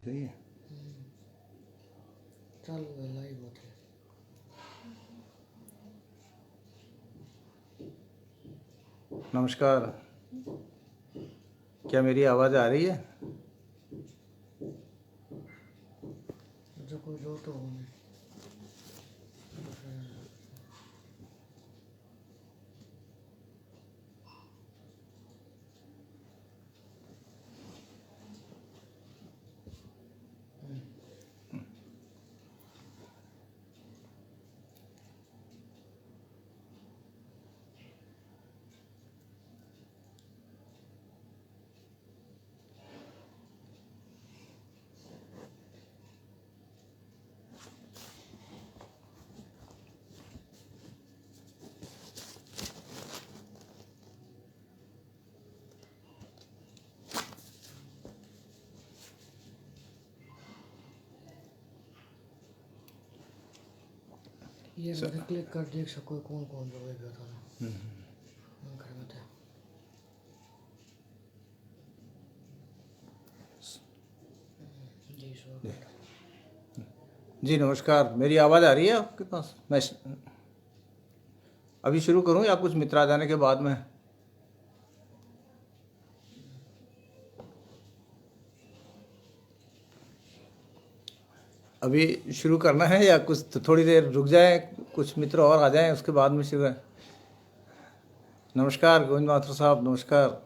सही है। चल लाइव होते नमस्कार, क्या मेरी आवाज़ आ रही है? जो कोई जो तो होने ये मैंने क्लिक कर देख सको कौन कौन जो होएगा था ना कर बता जी स्वागत। जी नमस्कार, मेरी आवाज़ आ रही है आपके पास? मैं अभी शुरू करूं या कुछ मित्र आ जाने के बाद में? अभी शुरू करना है या कुछ थोड़ी देर रुक जाए, कुछ मित्र और आ जाएं उसके बाद में शुरू है? नमस्कार गोविंद माथुर साहब, नमस्कार।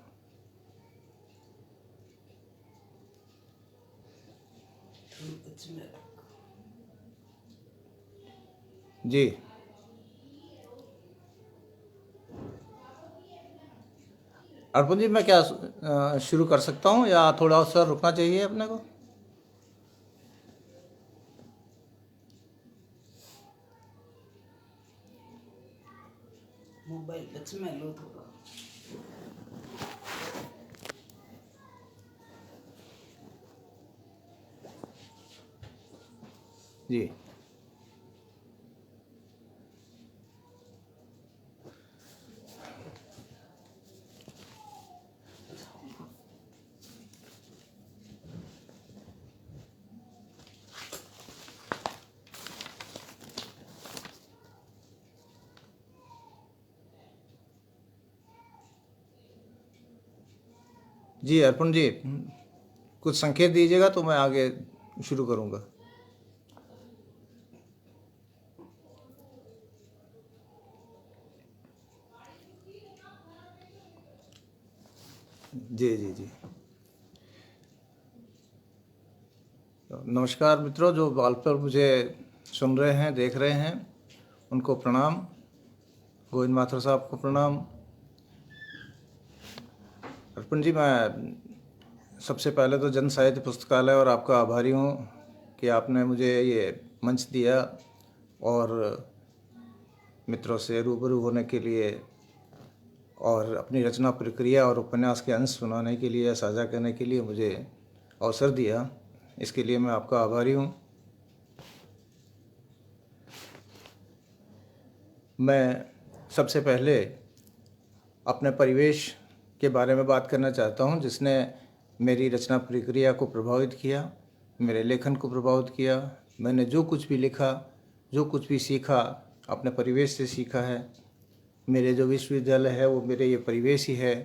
जी अर्पण जी, मैं क्या शुरू कर सकता हूं या थोड़ा सा रुकना चाहिए अपने को? मोबाइल टच में लो थोड़ा। जी जी अर्पण जी, कुछ संकेत दीजिएगा तो मैं आगे शुरू करूंगा। जी जी जी नमस्कार मित्रों, जो बाल पर मुझे सुन रहे हैं, देख रहे हैं, उनको प्रणाम। गोविंद माथुर साहब को प्रणाम। अर्पण जी, मैं सबसे पहले तो जन साहित्य पुस्तकालय और आपका आभारी हूँ कि आपने मुझे ये मंच दिया और मित्रों से रूबरू होने के लिए और अपनी रचना प्रक्रिया और उपन्यास के अंश सुनाने के लिए, साझा करने के लिए मुझे अवसर दिया। इसके लिए मैं आपका आभारी हूँ। मैं सबसे पहले अपने परिवेश के बारे में बात करना चाहता हूँ, जिसने मेरी रचना प्रक्रिया को प्रभावित किया, मेरे लेखन को प्रभावित किया। मैंने जो कुछ भी लिखा, जो कुछ भी सीखा, अपने परिवेश से सीखा है। मेरे जो विश्वविद्यालय है वो मेरे ये परिवेश ही है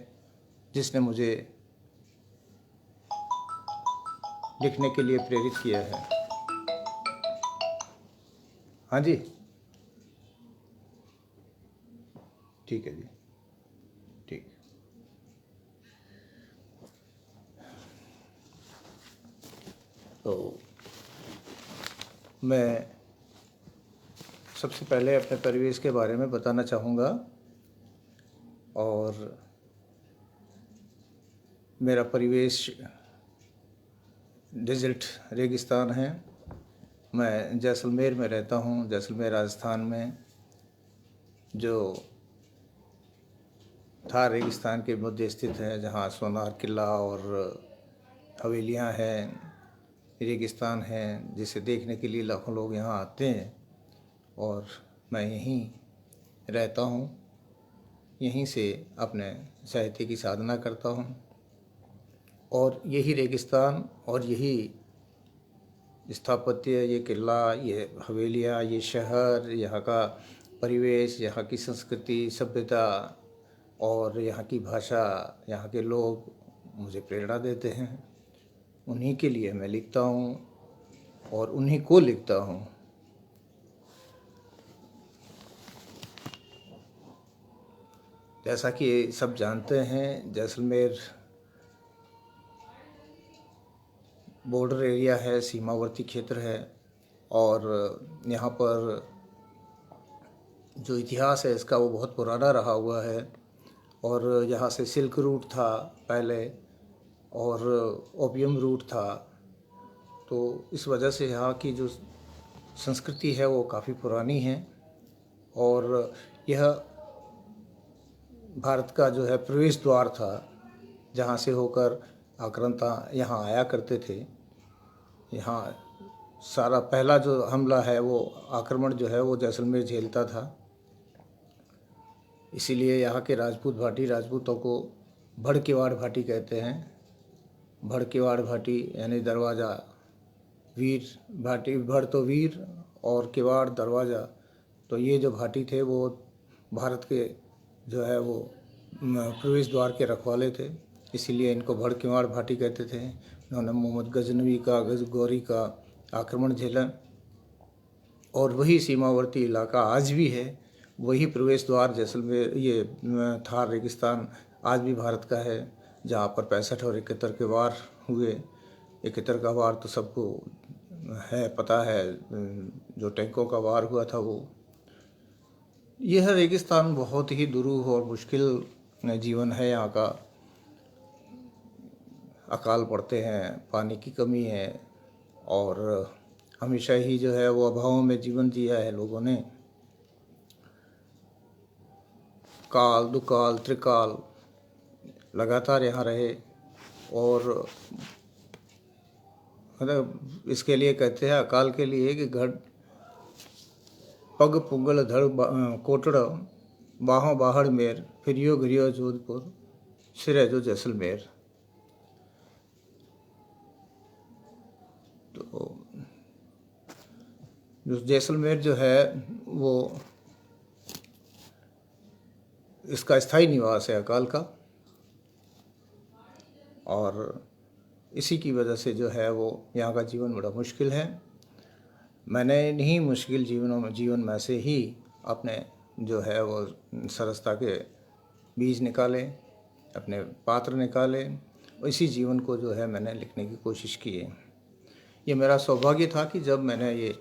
जिसने मुझे लिखने के लिए प्रेरित किया है। हाँ जी, ठीक है जी, ठीक। तो मैं सबसे पहले अपने परिवेश के बारे में बताना चाहूँगा। और मेरा परिवेश डेजर्ट रेगिस्तान है। मैं जैसलमेर में रहता हूँ, जैसलमेर राजस्थान में, जो थार रेगिस्तान के मध्य स्थित है, जहाँ सोनार किला और हवेलियाँ हैं, रेगिस्तान है, जिसे देखने के लिए लाखों लोग यहाँ आते हैं। और मैं यहीं रहता हूँ, यहीं से अपने साहित्य की साधना करता हूँ। और यही रेगिस्तान और यही स्थापत्य, ये किला, ये हवेलियाँ, ये शहर, यहाँ का परिवेश, यहाँ की संस्कृति, सभ्यता और यहाँ की भाषा, यहाँ के लोग मुझे प्रेरणा देते हैं। उन्हीं के लिए मैं लिखता हूँ और उन्हीं को लिखता हूँ। जैसा कि सब जानते हैं, जैसलमेर बॉर्डर एरिया है, सीमावर्ती क्षेत्र है और यहाँ पर जो इतिहास है इसका वो बहुत पुराना रहा हुआ है। और यहाँ से सिल्क रूट था पहले और ओपियम रूट था, तो इस वजह से यहाँ की जो संस्कृति है वो काफ़ी पुरानी है। और यह भारत का जो है प्रवेश द्वार था, जहाँ से होकर आक्रांता यहाँ आया करते थे। यहाँ सारा पहला जो हमला है वो आक्रमण जो है वो जैसलमेर झेलता था। इसीलिए यहाँ के राजपूत भाटी राजपूतों को भड़केवाड़ भाटी कहते हैं। भड़केवाड़ भाटी यानी दरवाज़ा, वीर भाटी, भड़ तो वीर और किवाड़ दरवाज़ा, तो ये जो भाटी थे वो भारत के जो है वो प्रवेश द्वार के रखवाले थे, इसीलिए इनको भड़केवाड़ भाटी कहते थे। इन्होंने मोहम्मद गजनवी का, गौरी का आक्रमण झेला और वही सीमावर्ती इलाका आज भी है। वही प्रवेश द्वार जैसलमेर, ये थार रेगिस्तान आज भी भारत का है, जहाँ पर 65 और 71 के वार हुए। 71 का वार तो सबको है, पता है, जो टैंकों का वार हुआ था वो। यह रेगिस्तान बहुत ही दुरूह और मुश्किल जीवन है यहाँ का। अकाल पड़ते हैं, पानी की कमी है और हमेशा ही जो है वो अभावों में जीवन जिया है लोगों ने। काल, दुकाल, त्रिकाल लगातार यहाँ रहे और मतलब इसके लिए कहते हैं, अकाल के लिए कि घड़ पग पुगल धड़ कोटड़ बाहों बाहड़ मेर, फिरियो घरियो जोधपुर, सिरे जो जैसलमेर। तो जो जैसलमेर जो है वो इसका स्थायी निवास है अकाल का, और इसी की वजह से जो है वो यहाँ का जीवन बड़ा मुश्किल है। मैंने इन्हीं मुश्किल जीवन में से ही अपने जो है वो सरसता के बीज निकाले, अपने पात्र निकाले, और इसी जीवन को जो है मैंने लिखने की कोशिश की है। ये मेरा सौभाग्य था कि जब मैंने ये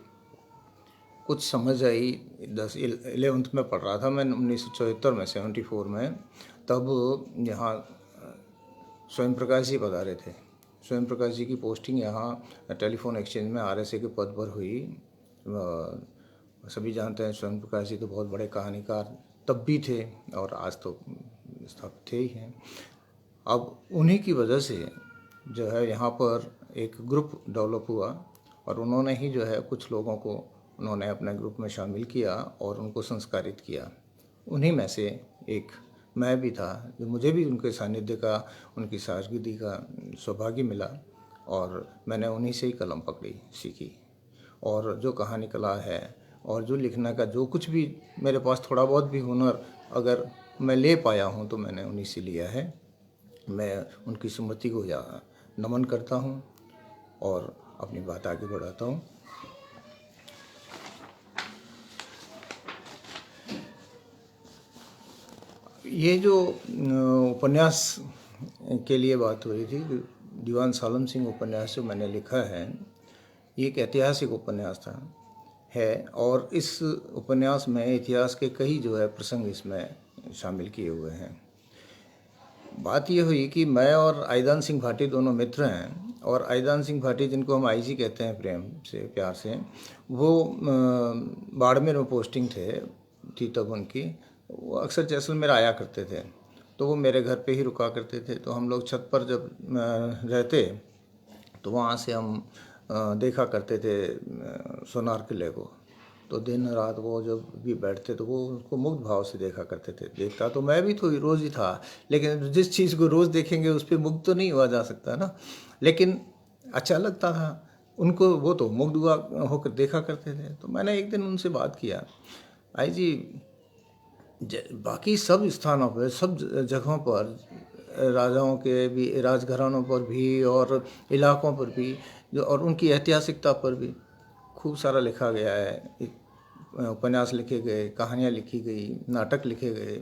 कुछ समझ आई, 11th में पढ़ रहा था मैं 1974 में, 74 में, तब यहाँ स्वयं प्रकाश जी पधारे थे। स्वयं प्रकाश जी की पोस्टिंग यहाँ टेलीफोन एक्सचेंज में RSA के पद पर हुई। सभी जानते हैं स्वयं प्रकाश जी तो बहुत बड़े कहानीकार तब भी थे और आज तो स्थापित थे ही हैं। अब उन्हीं की वजह से जो है यहाँ पर एक ग्रुप डेवलप हुआ और उन्होंने ही जो है कुछ लोगों को उन्होंने अपने ग्रुप में शामिल किया और उनको संस्कारित किया। उन्हीं में से एक मैं भी था, जो मुझे भी उनके सानिध्य का, उनकी शागिर्दी का सौभाग्य मिला और मैंने उन्हीं से ही कलम पकड़ी, सीखी। और जो कहानी कला है और जो लिखने का जो कुछ भी मेरे पास थोड़ा बहुत भी हुनर अगर मैं ले पाया हूँ तो मैंने उन्हीं से लिया है। मैं उनकी स्मृति को नमन करता हूँ और अपनी बात आगे बढ़ाता हूँ। ये जो उपन्यास के लिए बात हो रही थी, दीवान सालम सिंह उपन्यास जो मैंने लिखा है, ये एक ऐतिहासिक उपन्यास है और इस उपन्यास में इतिहास के कई जो है प्रसंग इसमें शामिल किए हुए हैं। बात ये हुई कि मैं और आईदान सिंह भाटी दोनों मित्र हैं और आईदान सिंह भाटी, जिनको हम IG कहते हैं प्रेम से, प्यार से, वो बाड़मेर में पोस्टिंग थी तब उनकी। वो अक्सर जैसलमेर आया करते थे, तो वो मेरे घर पे ही रुका करते थे। तो हम लोग छत पर जब रहते तो वहाँ से हम देखा करते थे सोनार किले को। तो दिन रात वो जब भी बैठते तो वो उसको मुग्ध भाव से देखा करते थे। देखता तो मैं भी तो रोज़ ही था, लेकिन जिस चीज़ को रोज़ देखेंगे उस पर मुग्ध तो नहीं हुआ जा सकता ना, लेकिन अच्छा लगता था। उनको वो तो मुग्ध हुआ होकर देखा करते थे। तो मैंने एक दिन उनसे बात किया, आई जी बाकी सब स्थानों पर, सब जगहों पर, राजाओं के भी, राजघरानों पर भी और इलाकों पर भी जो, और उनकी ऐतिहासिकता पर भी खूब सारा लिखा गया है। उपन्यास लिखे गए, कहानियाँ लिखी गई, नाटक लिखे गए,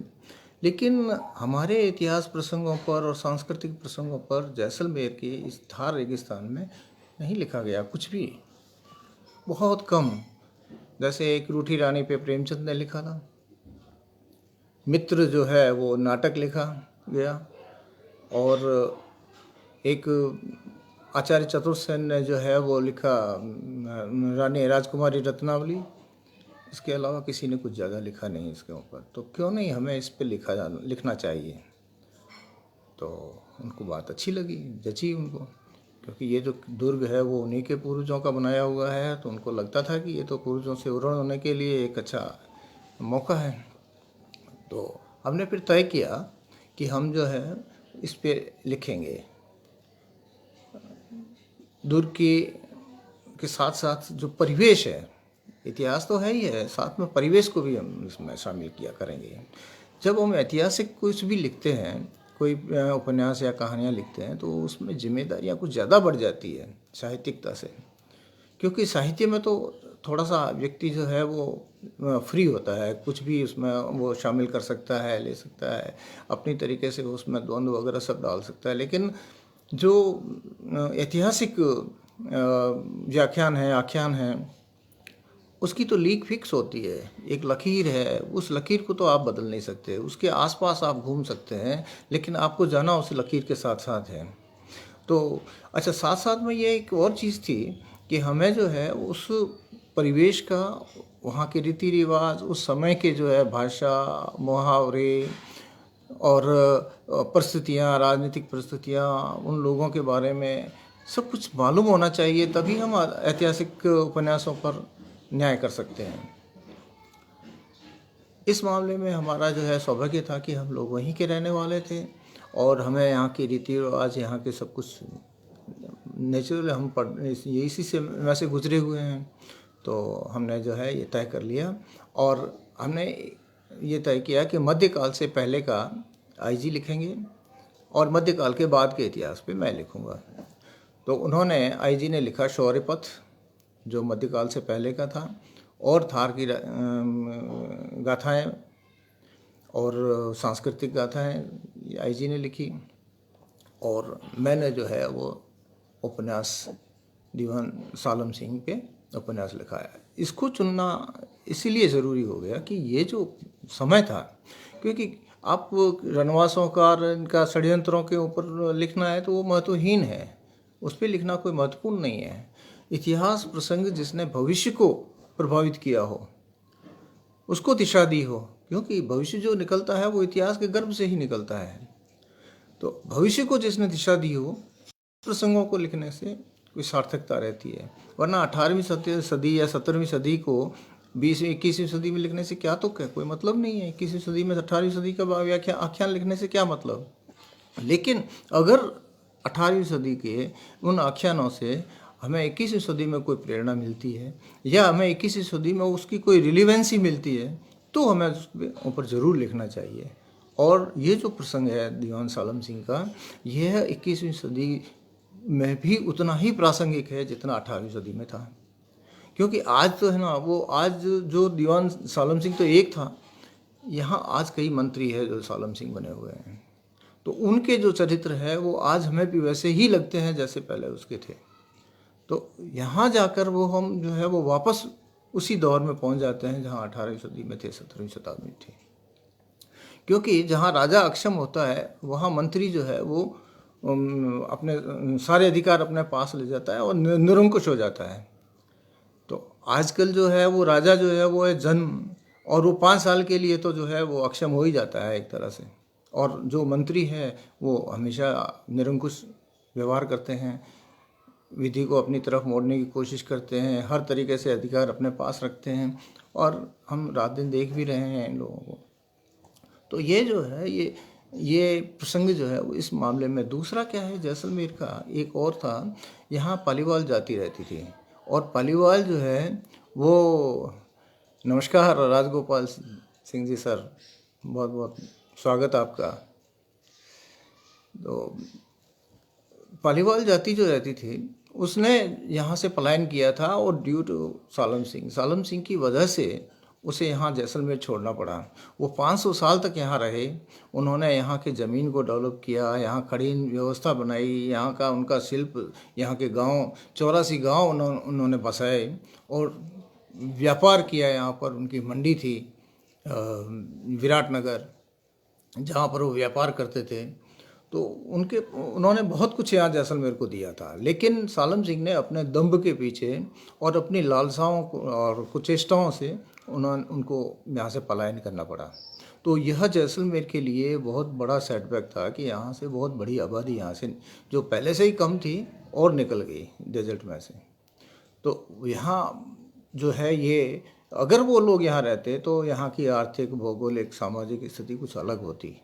लेकिन हमारे इतिहास प्रसंगों पर और सांस्कृतिक प्रसंगों पर जैसलमेर के इस थार रेगिस्तान में नहीं लिखा गया कुछ भी, बहुत कम। जैसे एक रूठी रानी पे प्रेमचंद ने लिखा था, मित्र जो है वो नाटक लिखा गया, और एक आचार्य चतुर्सेन ने जो है वो लिखा रानी राजकुमारी रत्नावली। इसके अलावा किसी ने कुछ ज़्यादा लिखा नहीं इसके ऊपर, तो क्यों नहीं हमें इस पे लिखना चाहिए। तो उनको बात अच्छी लगी, जची उनको, क्योंकि ये जो दुर्ग है वो उन्हीं के पूर्वजों का बनाया हुआ है, तो उनको लगता था कि ये तो पूर्वजों से उन्नत होने के लिए एक अच्छा मौका है। तो हमने फिर तय किया कि हम जो है इस पे लिखेंगे। दुर्ग के साथ साथ जो परिवेश है, इतिहास तो है ही है, साथ में परिवेश को भी हम इसमें शामिल किया करेंगे। जब हम ऐतिहासिक कुछ भी लिखते हैं, कोई उपन्यास या कहानियाँ लिखते हैं, तो उसमें जिम्मेदारियाँ कुछ ज़्यादा बढ़ जाती है साहित्यिकता से, क्योंकि साहित्य में तो थोड़ा सा व्यक्ति जो है वो फ्री होता है, कुछ भी उसमें वो शामिल कर सकता है, ले सकता है, अपनी तरीके से उसमें द्वंद्व वगैरह सब डाल सकता है। लेकिन जो ऐतिहासिक व्याख्यान है, आख्यान है, उसकी तो लीक फिक्स होती है, एक लकीर है, उस लकीर को तो आप बदल नहीं सकते, उसके आसपास आप घूम सकते हैं, लेकिन आपको जाना उस लकीर के साथ साथ है। तो अच्छा, साथ साथ में ये एक और चीज़ थी कि हमें जो है उस परिवेश का, वहाँ के रीति रिवाज, उस समय के जो है भाषा, मुहावरे और परिस्थितियाँ, राजनीतिक परिस्थितियाँ, उन लोगों के बारे में सब कुछ मालूम होना चाहिए, तभी हम ऐतिहासिक उपन्यासों पर न्याय कर सकते हैं। इस मामले में हमारा जो है सौभाग्य था कि हम लोग वहीं के रहने वाले थे, और हमें यहाँ के रीति रिवाज, यहाँ के सब कुछ नेचुरल हम ये इसी से वैसे गुजरे हुए हैं। तो हमने जो है ये तय कर लिया, और हमने ये तय किया कि मध्यकाल से पहले का आईजी लिखेंगे और मध्यकाल के बाद के इतिहास पे मैं लिखूँगा। तो उन्होंने, आईजी ने लिखा शौर्यपथ, जो मध्यकाल से पहले का था, और थार की गाथाएँ और सांस्कृतिक गाथाएँ आईजी ने लिखी, और मैंने जो है वो उपन्यास दीवान सालम सिंह पे उपन्यास लिखा है। इसको चुनना इसीलिए ज़रूरी हो गया कि ये जो समय था, क्योंकि आप रनवासों का, इनका षड्यंत्रों के ऊपर लिखना है तो वो महत्वहीन है, उस पर लिखना कोई महत्वपूर्ण नहीं है। इतिहास प्रसंग जिसने भविष्य को प्रभावित किया हो, उसको दिशा दी हो, क्योंकि भविष्य जो निकलता है वो इतिहास के गर्भ से ही निकलता है। तो भविष्य को जिसने दिशा दी हो, प्रसंगों को लिखने से कोई सार्थकता रहती है। वरना 18वीं सदी या 17वीं सदी को 20वीं 21वीं सदी में लिखने से क्या, तो क्या कोई मतलब नहीं है। 21वीं सदी में 18वीं सदी का व्याख्या आख्यान लिखने से क्या मतलब। लेकिन अगर 18वीं सदी के उन आख्यानों से हमें 21वीं सदी में कोई प्रेरणा मिलती है, या हमें 21वीं सदी में उसकी कोई रिलीवेंसी मिलती है, तो हमें उस ऊपर ज़रूर लिखना चाहिए। और ये जो प्रसंग है दीवान सालम सिंह का, यह 21वीं सदी में भी उतना ही प्रासंगिक है जितना 18वीं सदी में था। क्योंकि आज तो है ना, वो आज जो दीवान सालम सिंह तो एक था, यहाँ आज कई मंत्री है जो सालम सिंह बने हुए हैं, तो उनके जो चरित्र है वो आज हमें भी वैसे ही लगते हैं जैसे पहले उसके थे। तो यहाँ जाकर वो हम जो है वो वापस उसी दौर में पहुँच जाते हैं जहाँ 18वीं सदी में थे, 17वीं शताब्दी में थे। क्योंकि जहाँ राजा अक्षम होता है, वहाँ मंत्री जो है वो अपने सारे अधिकार अपने पास ले जाता है और निरंकुश हो जाता है। तो आजकल जो है वो राजा जो है वो है जन्म, और वो 5 साल के लिए तो जो है वो अक्षम हो ही जाता है एक तरह से, और जो मंत्री है वो हमेशा निरंकुश व्यवहार करते हैं, विधि को अपनी तरफ मोड़ने की कोशिश करते हैं, हर तरीके से अधिकार अपने पास रखते हैं, और हम रात दिन देख भी रहे हैं इन लोगों को। तो ये जो है ये ये प्रसंग जो है वो इस मामले में। दूसरा क्या है, जैसलमेर का एक और था, यहाँ पालीवाल जाति रहती थी, और पालीवाल जो है वो, नमस्कार राजगोपाल सिंह जी सर, बहुत बहुत स्वागत आपका। तो पालीवाल जाति जो रहती थी उसने यहाँ से पलायन किया था, और ड्यू टू सालम सिंह की वजह से उसे यहाँ जैसलमेर छोड़ना पड़ा। वो 500 साल तक यहाँ रहे। उन्होंने यहाँ के ज़मीन को डेवलप किया, यहाँ खड़ी व्यवस्था बनाई, यहाँ का उनका शिल्प, यहाँ के गांव 84 गांव उन्होंने बसाए, और व्यापार किया। यहाँ पर उनकी मंडी थी विराटनगर, जहाँ पर वो व्यापार करते थे। तो उन्होंने बहुत कुछ यहाँ जैसलमेर को दिया था, लेकिन सालम सिंह ने अपने दंभ के पीछे और अपनी लालसाओं और कुचेष्टाओं से उनको यहाँ से पलायन करना पड़ा। तो यह जैसलमेर के लिए बहुत बड़ा सेटबैक था कि यहाँ से बहुत बड़ी आबादी यहाँ से, जो पहले से ही कम थी, और निकल गई डेजर्ट में से। तो यहाँ जो है ये, अगर वो लोग यहाँ रहते तो यहाँ की आर्थिक, भौगोलिक, सामाजिक स्थिति कुछ अलग होती।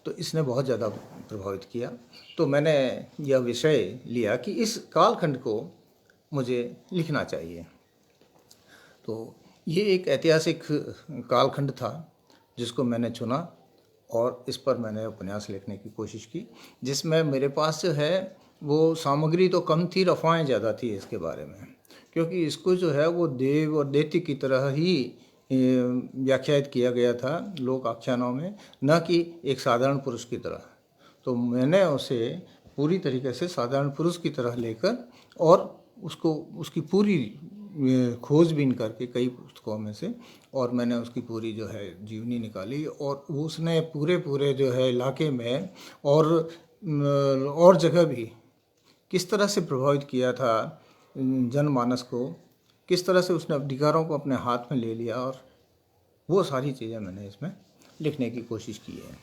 तो इसने बहुत ज़्यादा प्रभावित किया। तो मैंने यह विषय लिया कि इस कालखंड को मुझे लिखना चाहिए। तो ये एक ऐतिहासिक कालखंड था जिसको मैंने चुना, और इस पर मैंने उपन्यास लिखने की कोशिश की, जिसमें मेरे पास जो है वो सामग्री तो कम थी, अफवाहें ज़्यादा थी इसके बारे में, क्योंकि इसको जो है वो देव और दैत्य की तरह ही व्याख्यायित किया गया था लोक आख्यानों में, न कि एक साधारण पुरुष की तरह। तो मैंने उसे पूरी तरीके से साधारण पुरुष की तरह लेकर, और उसकी पूरी खोजबीन करके कई पुस्तकों में से, और मैंने उसकी पूरी जो है जीवनी निकाली, और उसने पूरे जो है इलाके में और जगह भी किस तरह से प्रभावित किया था जनमानस को, किस तरह से उसने अधिकारों को अपने हाथ में ले लिया, और वो सारी चीज़ें मैंने इसमें लिखने की कोशिश की है।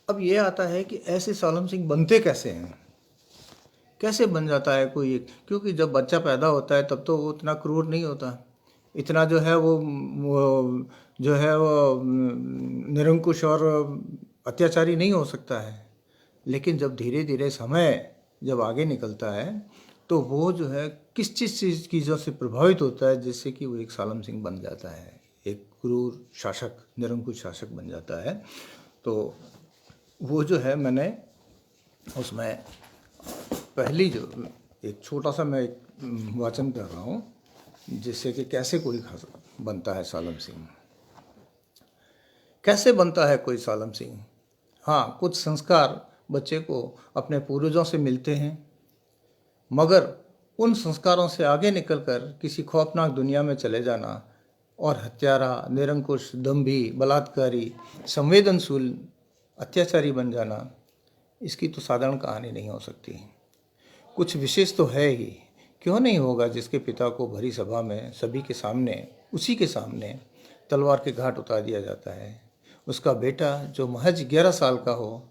अब ये आता है कि ऐसे सालम सिंह बनते कैसे हैं, कैसे बन जाता है कोई एक, क्योंकि जब बच्चा पैदा होता है तब तो वो इतना क्रूर नहीं होता, इतना जो है वो निरंकुश और अत्याचारी नहीं हो सकता है। लेकिन जब धीरे धीरे समय जब आगे निकलता है तो वो जो है किस चीज़ों से प्रभावित होता है, जिससे कि वो एक सालम सिंह बन जाता है, एक क्रूर शासक, निरंकुश शासक बन जाता है। तो वो जो है मैंने उसमें पहली जो एक छोटा सा मैं एक वाचन कर रहा हूँ, जिससे कि कैसे कोई बनता है सालम सिंह, कैसे बनता है कोई सालम सिंह। हाँ, कुछ संस्कार बच्चे को अपने पूर्वजों से मिलते हैं, मगर उन संस्कारों से आगे निकलकर किसी खौफनाक दुनिया में चले जाना और हत्यारा, निरंकुश, दंभी, बलात्कारी, संवेदनशील, अत्याचारी बन जाना, इसकी तो साधारण कहानी नहीं हो सकती। कुछ विशेष तो है ही, क्यों नहीं होगा, जिसके पिता को भरी सभा में सभी के सामने, उसी के सामने तलवार के घाट उतार दिया जाता है। उसका बेटा जो महज 11 साल का हो,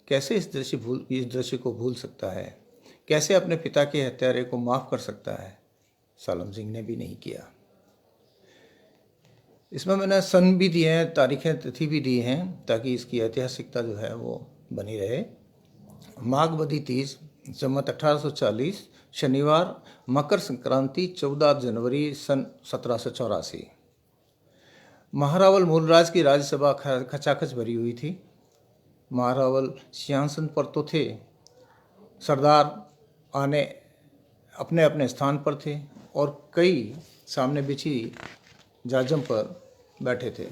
कैसे इस दृश्य को भूल सकता है, कैसे अपने पिता के हत्यारे को माफ़ कर सकता है। सालम सिंह ने भी नहीं किया। इसमें मैंने सन भी दिए हैं, तारीखें, तिथि भी दी हैं, ताकि इसकी ऐतिहासिकता जो है वो बनी रहे। माघ बदी तीज, संवत 1840, शनिवार, मकर संक्रांति 14 जनवरी सन 1784। महारावल मूलराज की राज्यसभा खचाखच भरी हुई थी। महारावल सिंहासन पर तो थे, सरदार अपने अपने स्थान पर थे, और कई सामने बिछी जाजम पर बैठे थे।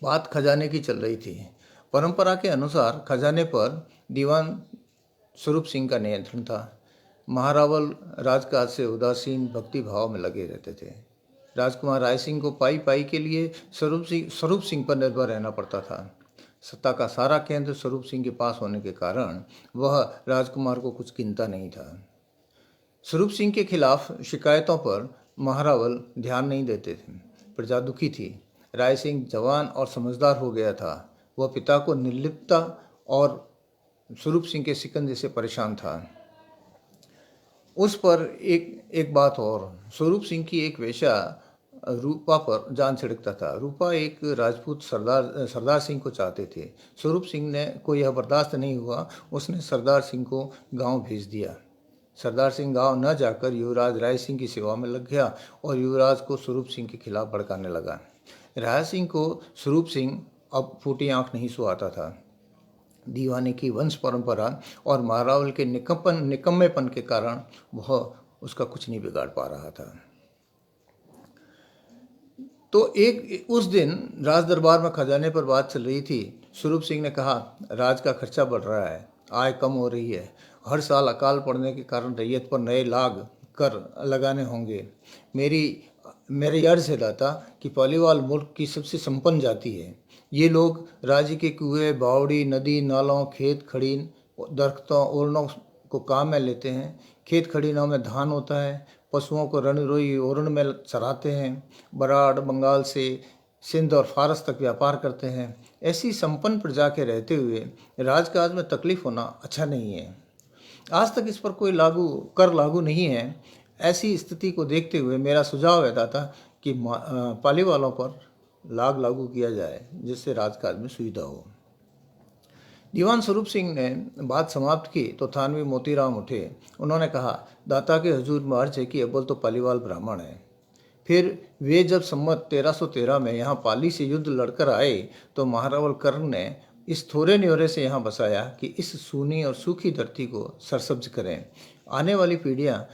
बात खजाने की चल रही थी। परंपरा के अनुसार खजाने पर दीवान स्वरूप सिंह का नियंत्रण था। महारावल राजकाज से उदासीन भक्ति भाव में लगे रहते थे। राजकुमार राय सिंह को पाई के लिए स्वरूप सिंह पर निर्भर रहना पड़ता था। सत्ता का सारा केंद्र स्वरूप सिंह के पास होने के कारण वह राजकुमार को कुछ गिनता नहीं था। स्वरूप सिंह के खिलाफ शिकायतों पर महारावल ध्यान नहीं देते थे। प्रजा दुखी थी। राय सिंह जवान और समझदार हो गया था। वह पिता को निर्लिप्तता और स्वरूप सिंह के शिकंजे से परेशान था। उस पर एक बात और, स्वरूप सिंह की एक वेश्या रूपा पर जान छिड़कता था। रूपा एक राजपूत सरदार सिंह को चाहते थे। स्वरूप सिंह ने को यह बर्दाश्त नहीं हुआ। उसने सरदार सिंह को गांव भेज दिया। सरदार सिंह गांव न जाकर युवराज राय सिंह की सेवा में लग गया और युवराज को स्वरूप सिंह के खिलाफ भड़काने लगा। राय सिंह को स्वरूप सिंह अब फूटी आंख नहीं सुहाता था। दीवाने की वंश परंपरा और महारावल के निकम्मेपन के कारण वह उसका कुछ नहीं बिगाड़ पा रहा था। तो एक उस दिन राज दरबार में खजाने पर बात चल रही थी। स्वरूप सिंह ने कहा, राज का खर्चा बढ़ रहा है, आय कम हो रही है। हर साल अकाल पड़ने के कारण रैयत पर नए लाग कर लगाने होंगे। मेरी अर्ज है दाता कि पालीवाल मुल्क की सबसे संपन्न जाति है। ये लोग राज्य के कुएं, बावड़ी, नदी, नालों, खेत खड़ीन, दरख्तों, ओरणों को काम में लेते हैं। खेत खड़ीनों में धान होता है। पशुओं को रणरोई ओरण में चराते हैं। बराड़, बंगाल से सिंध और फारस तक व्यापार करते हैं। ऐसी संपन्न प्रजा के रहते हुए राजकाज में तकलीफ होना अच्छा नहीं है। आज तक इस पर कोई कर लागू नहीं है। ऐसी स्थिति को देखते हुए मेरा सुझाव है दाता कि पाली वालों पर लाग लागू किया जाए, जिससे राजकाज में सुविधा हो। दीवान स्वरूप सिंह ने बात समाप्त की तो थानवी मोतीराम उठे। उन्होंने कहा, दाता के हजूर में अर्ज है कि अव्वल तो पालीवाल ब्राह्मण है। फिर वे जब सम्मत 1313 में यहाँ पाली से युद्ध लड़कर आए तो महारावल कर्ण ने इस थोड़े न्योरे से यहाँ बसाया कि इस सूनी और सूखी धरती को सरसब्ज करें। आने वाली पीढ़ियाँ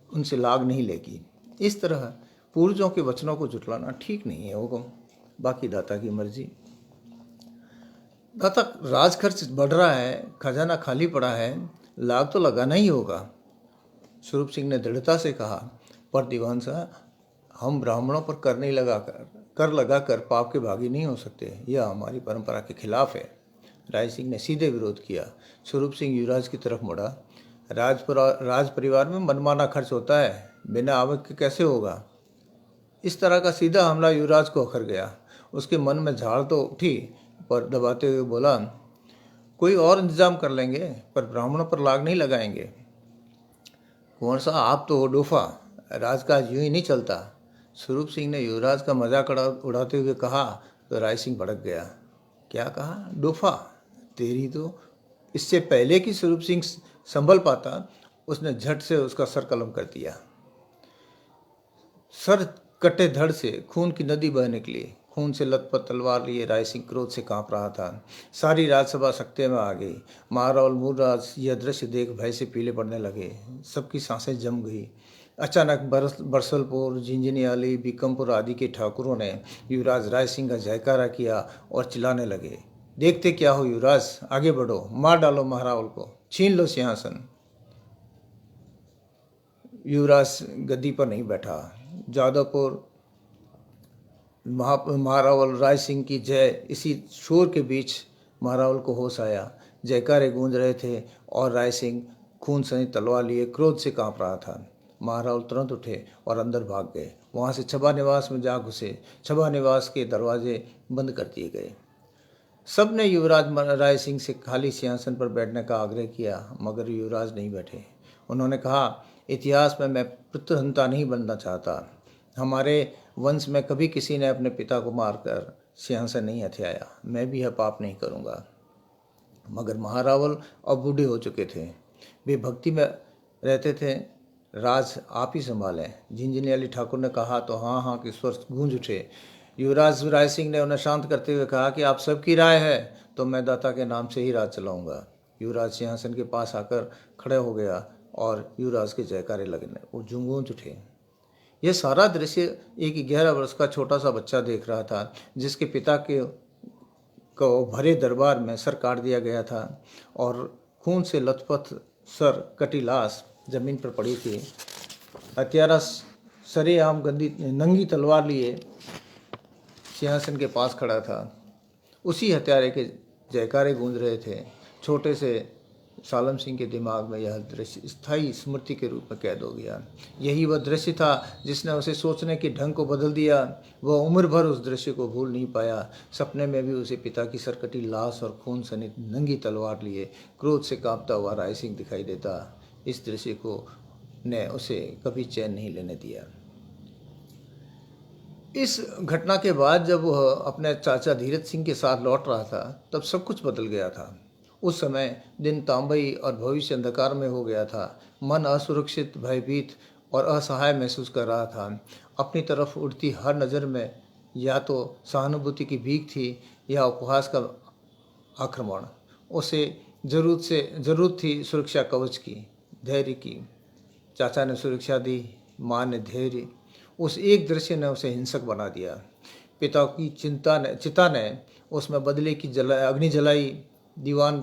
उनसे लाग नहीं लेगी। इस तरह पूर्वजों के वचनों को जुटलाना ठीक नहीं है हुक्म। बाकी दाता की मर्जी। दाता, राज खर्च बढ़ रहा है, खजाना खाली पड़ा है, लाग तो लगाना ही होगा। स्वरूप सिंह ने दृढ़ता से कहा, पर दीवान साहब, हम ब्राह्मणों पर कर लगाकर पाप के भागी नहीं हो सकते। यह हमारी परंपरा के खिलाफ है। राय सिंह ने सीधे विरोध किया। स्वरूप सिंह युवराज की तरफ मुड़ा। राज परिवार में मनमाना खर्च होता है, बिना आवक के कैसे होगा? इस तरह का सीधा हमला युवराज को अखर गया। उसके मन में झाड़ तो उठी, पर दबाते हुए बोला, कोई और इंतजाम कर लेंगे, पर ब्राह्मणों पर लाग नहीं लगाएंगे। कुंवर साहब, आप तो हो डोफा, राजकाज यूं ही नहीं चलता। स्वरूप सिंह ने युवराज का मजाक उड़ाते हुए कहा तो राय सिंह भड़क गया। क्या कहा? डोफा? तेरी तो। इससे पहले कि स्वरूप सिंह संभल पाता, उसने झट से उसका सर कलम कर दिया। सर कटे धड़ से खून की नदी बह निकली। खून से लथपथ तलवार लिए राय सिंह क्रोध से कांप रहा था। सारी राजसभा सकते में आ गई। महारावल मूलराज यह दृश्य देख भय से पीले पड़ने लगे। सबकी सांसें जम गई। अचानक बरसलपुर, झिंझिनियाली, बीकमपुर आदि के ठाकुरों ने युवराज राय सिंह का जयकारा किया और चिल्लाने लगे, देखते क्या हो युवराज, आगे बढ़ो, मार डालो महारावल को, छीन लो सिंहासन। युवराज गद्दी पर नहीं बैठा। जादवपुर महारावल राय सिंह की जय। इसी शोर के बीच महारावल को होश आया। जयकारे गूंज रहे थे और राय सिंह खून सनी तलवार लिए क्रोध से कांप रहा था। महारावल तुरंत उठे और अंदर भाग गए। वहां से छबा निवास में जा घुसे। छबा निवास के दरवाजे बंद कर दिए गए। सब ने युवराज राय सिंह से खाली सिंहासन पर बैठने का आग्रह किया, मगर युवराज नहीं बैठे। उन्होंने कहा, इतिहास में मैं पुत्रहंता नहीं बनना चाहता। हमारे वंश में कभी किसी ने अपने पिता को मारकर सिंहासन नहीं हथियाया। मैं भी यह पाप नहीं करूँगा। मगर महारावल अब बूढ़े हो चुके थे। वे भक्ति में रहते थे। राज आप ही संभालें। झिंझिनियाली ठाकुर ने कहा तो हाँ हाँ के स्वर गूंज उठे। युवराज राय सिंह ने उन्हें शांत करते हुए कहा कि आप सबकी राय है तो मैं दाता के नाम से ही राज चलाऊंगा। युवराज सिंहासन के पास आकर खड़े हो गया और युवराज के जयकारे लगने वो गूंज उठे। यह सारा दृश्य एक 11 वर्ष का छोटा सा बच्चा देख रहा था, जिसके पिता को भरे दरबार में सर काट दिया गया था और खून से लथपथ सर कटी लाश जमीन पर पड़ी थी। हत्यारा सरेआम नंगी तलवार लिए सिंहासन के पास खड़ा था। उसी हत्यारे के जयकारे गूंज रहे थे। छोटे से सालम सिंह के दिमाग में यह दृश्य स्थायी स्मृति के रूप में कैद हो गया। यही वह दृश्य था जिसने उसे सोचने के ढंग को बदल दिया। वह उम्र भर उस दृश्य को भूल नहीं पाया। सपने में भी उसे पिता की सरकटी लाश और खून सनी नंगी तलवार लिए क्रोध से कांपता हुआ राय सिंह दिखाई देता। इस दृश्य को ने उसे कभी चैन नहीं लेने दिया। इस घटना के बाद जब वह अपने चाचा धीरज सिंह के साथ लौट रहा था, तब सब कुछ बदल गया था। उस समय दिन तांबई और भविष्य अंधकार में हो गया था। मन असुरक्षित, भयभीत और असहाय महसूस कर रहा था। अपनी तरफ उड़ती हर नज़र में या तो सहानुभूति की भीख थी या उपहास का आक्रमण। उसे ज़रूरत थी सुरक्षा कवच की, धैर्य की। चाचा ने सुरक्षा दी, माँ ने धैर्य। उस एक दृश्य ने उसे हिंसक बना दिया। पिता की चिता ने उसमें बदले की अग्नि जलाई। दीवान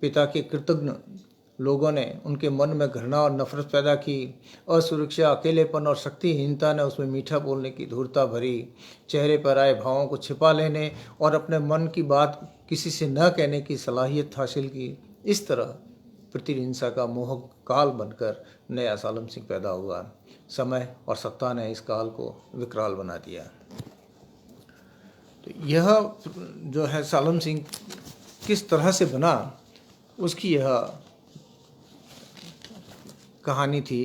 पिता के कृतज्ञ लोगों ने उनके मन में घृणा और नफरत पैदा की। असुरक्षा, अकेलेपन और शक्तिहीनता ने उसमें मीठा बोलने की धूर्तता भरी। चेहरे पर आए भावों को छिपा लेने और अपने मन की बात किसी से न कहने की सलाहियत हासिल की। इस तरह प्रतिहिंसा का मोह काल बनकर नया सालम सिंह पैदा हुआ। समय और सत्ता ने इस काल को विकराल बना दिया। तो यह जो है सालम सिंह किस तरह से बना, उसकी यह कहानी थी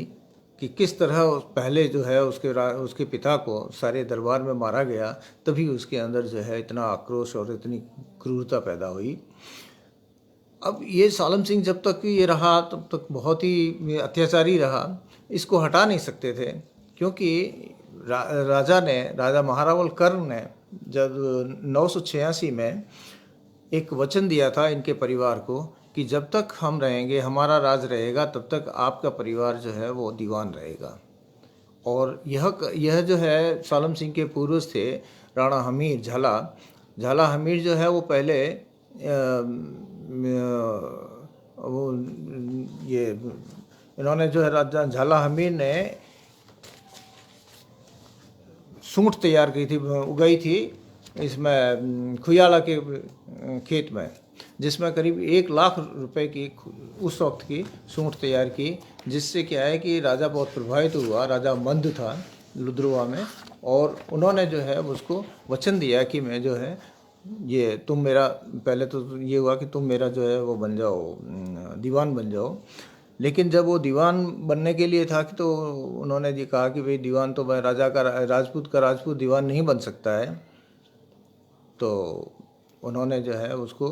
कि किस तरह पहले जो है उसके पिता को सारे दरबार में मारा गया, तभी उसके अंदर जो है इतना आक्रोश और इतनी क्रूरता पैदा हुई। अब ये सालम सिंह जब तक ये रहा तब तक बहुत ही अत्याचारी रहा। इसको हटा नहीं सकते थे, क्योंकि राजा महारावल कर्ण ने जब 986 में एक वचन दिया था इनके परिवार को कि जब तक हम रहेंगे, हमारा राज रहेगा, तब तक आपका परिवार जो है वो दीवान रहेगा। और यह जो है सालम सिंह के पूर्वज थे राणा हमीर झाला हमीर जो है वो पहले वो ये इन्होंने जो है राजा झाला हमीर ने सूंठ तैयार की थी, उगाई थी इसमें खुयाला के खेत में, जिसमें करीब 1 लाख रुपए की उस वक्त की सूंठ तैयार की, जिससे क्या है कि राजा बहुत प्रभावित हुआ। राजा मंद था लुद्रुआ में, और उन्होंने जो है उसको वचन दिया कि मैं जो है ये तुम मेरा, पहले तो ये हुआ कि तुम मेरा जो है वो बन जाओ, दीवान बन जाओ। लेकिन जब वो दीवान बनने के लिए था कि तो उन्होंने ये कहा कि भाई दीवान तो मैं राजपूत दीवान नहीं बन सकता है। तो उन्होंने जो है उसको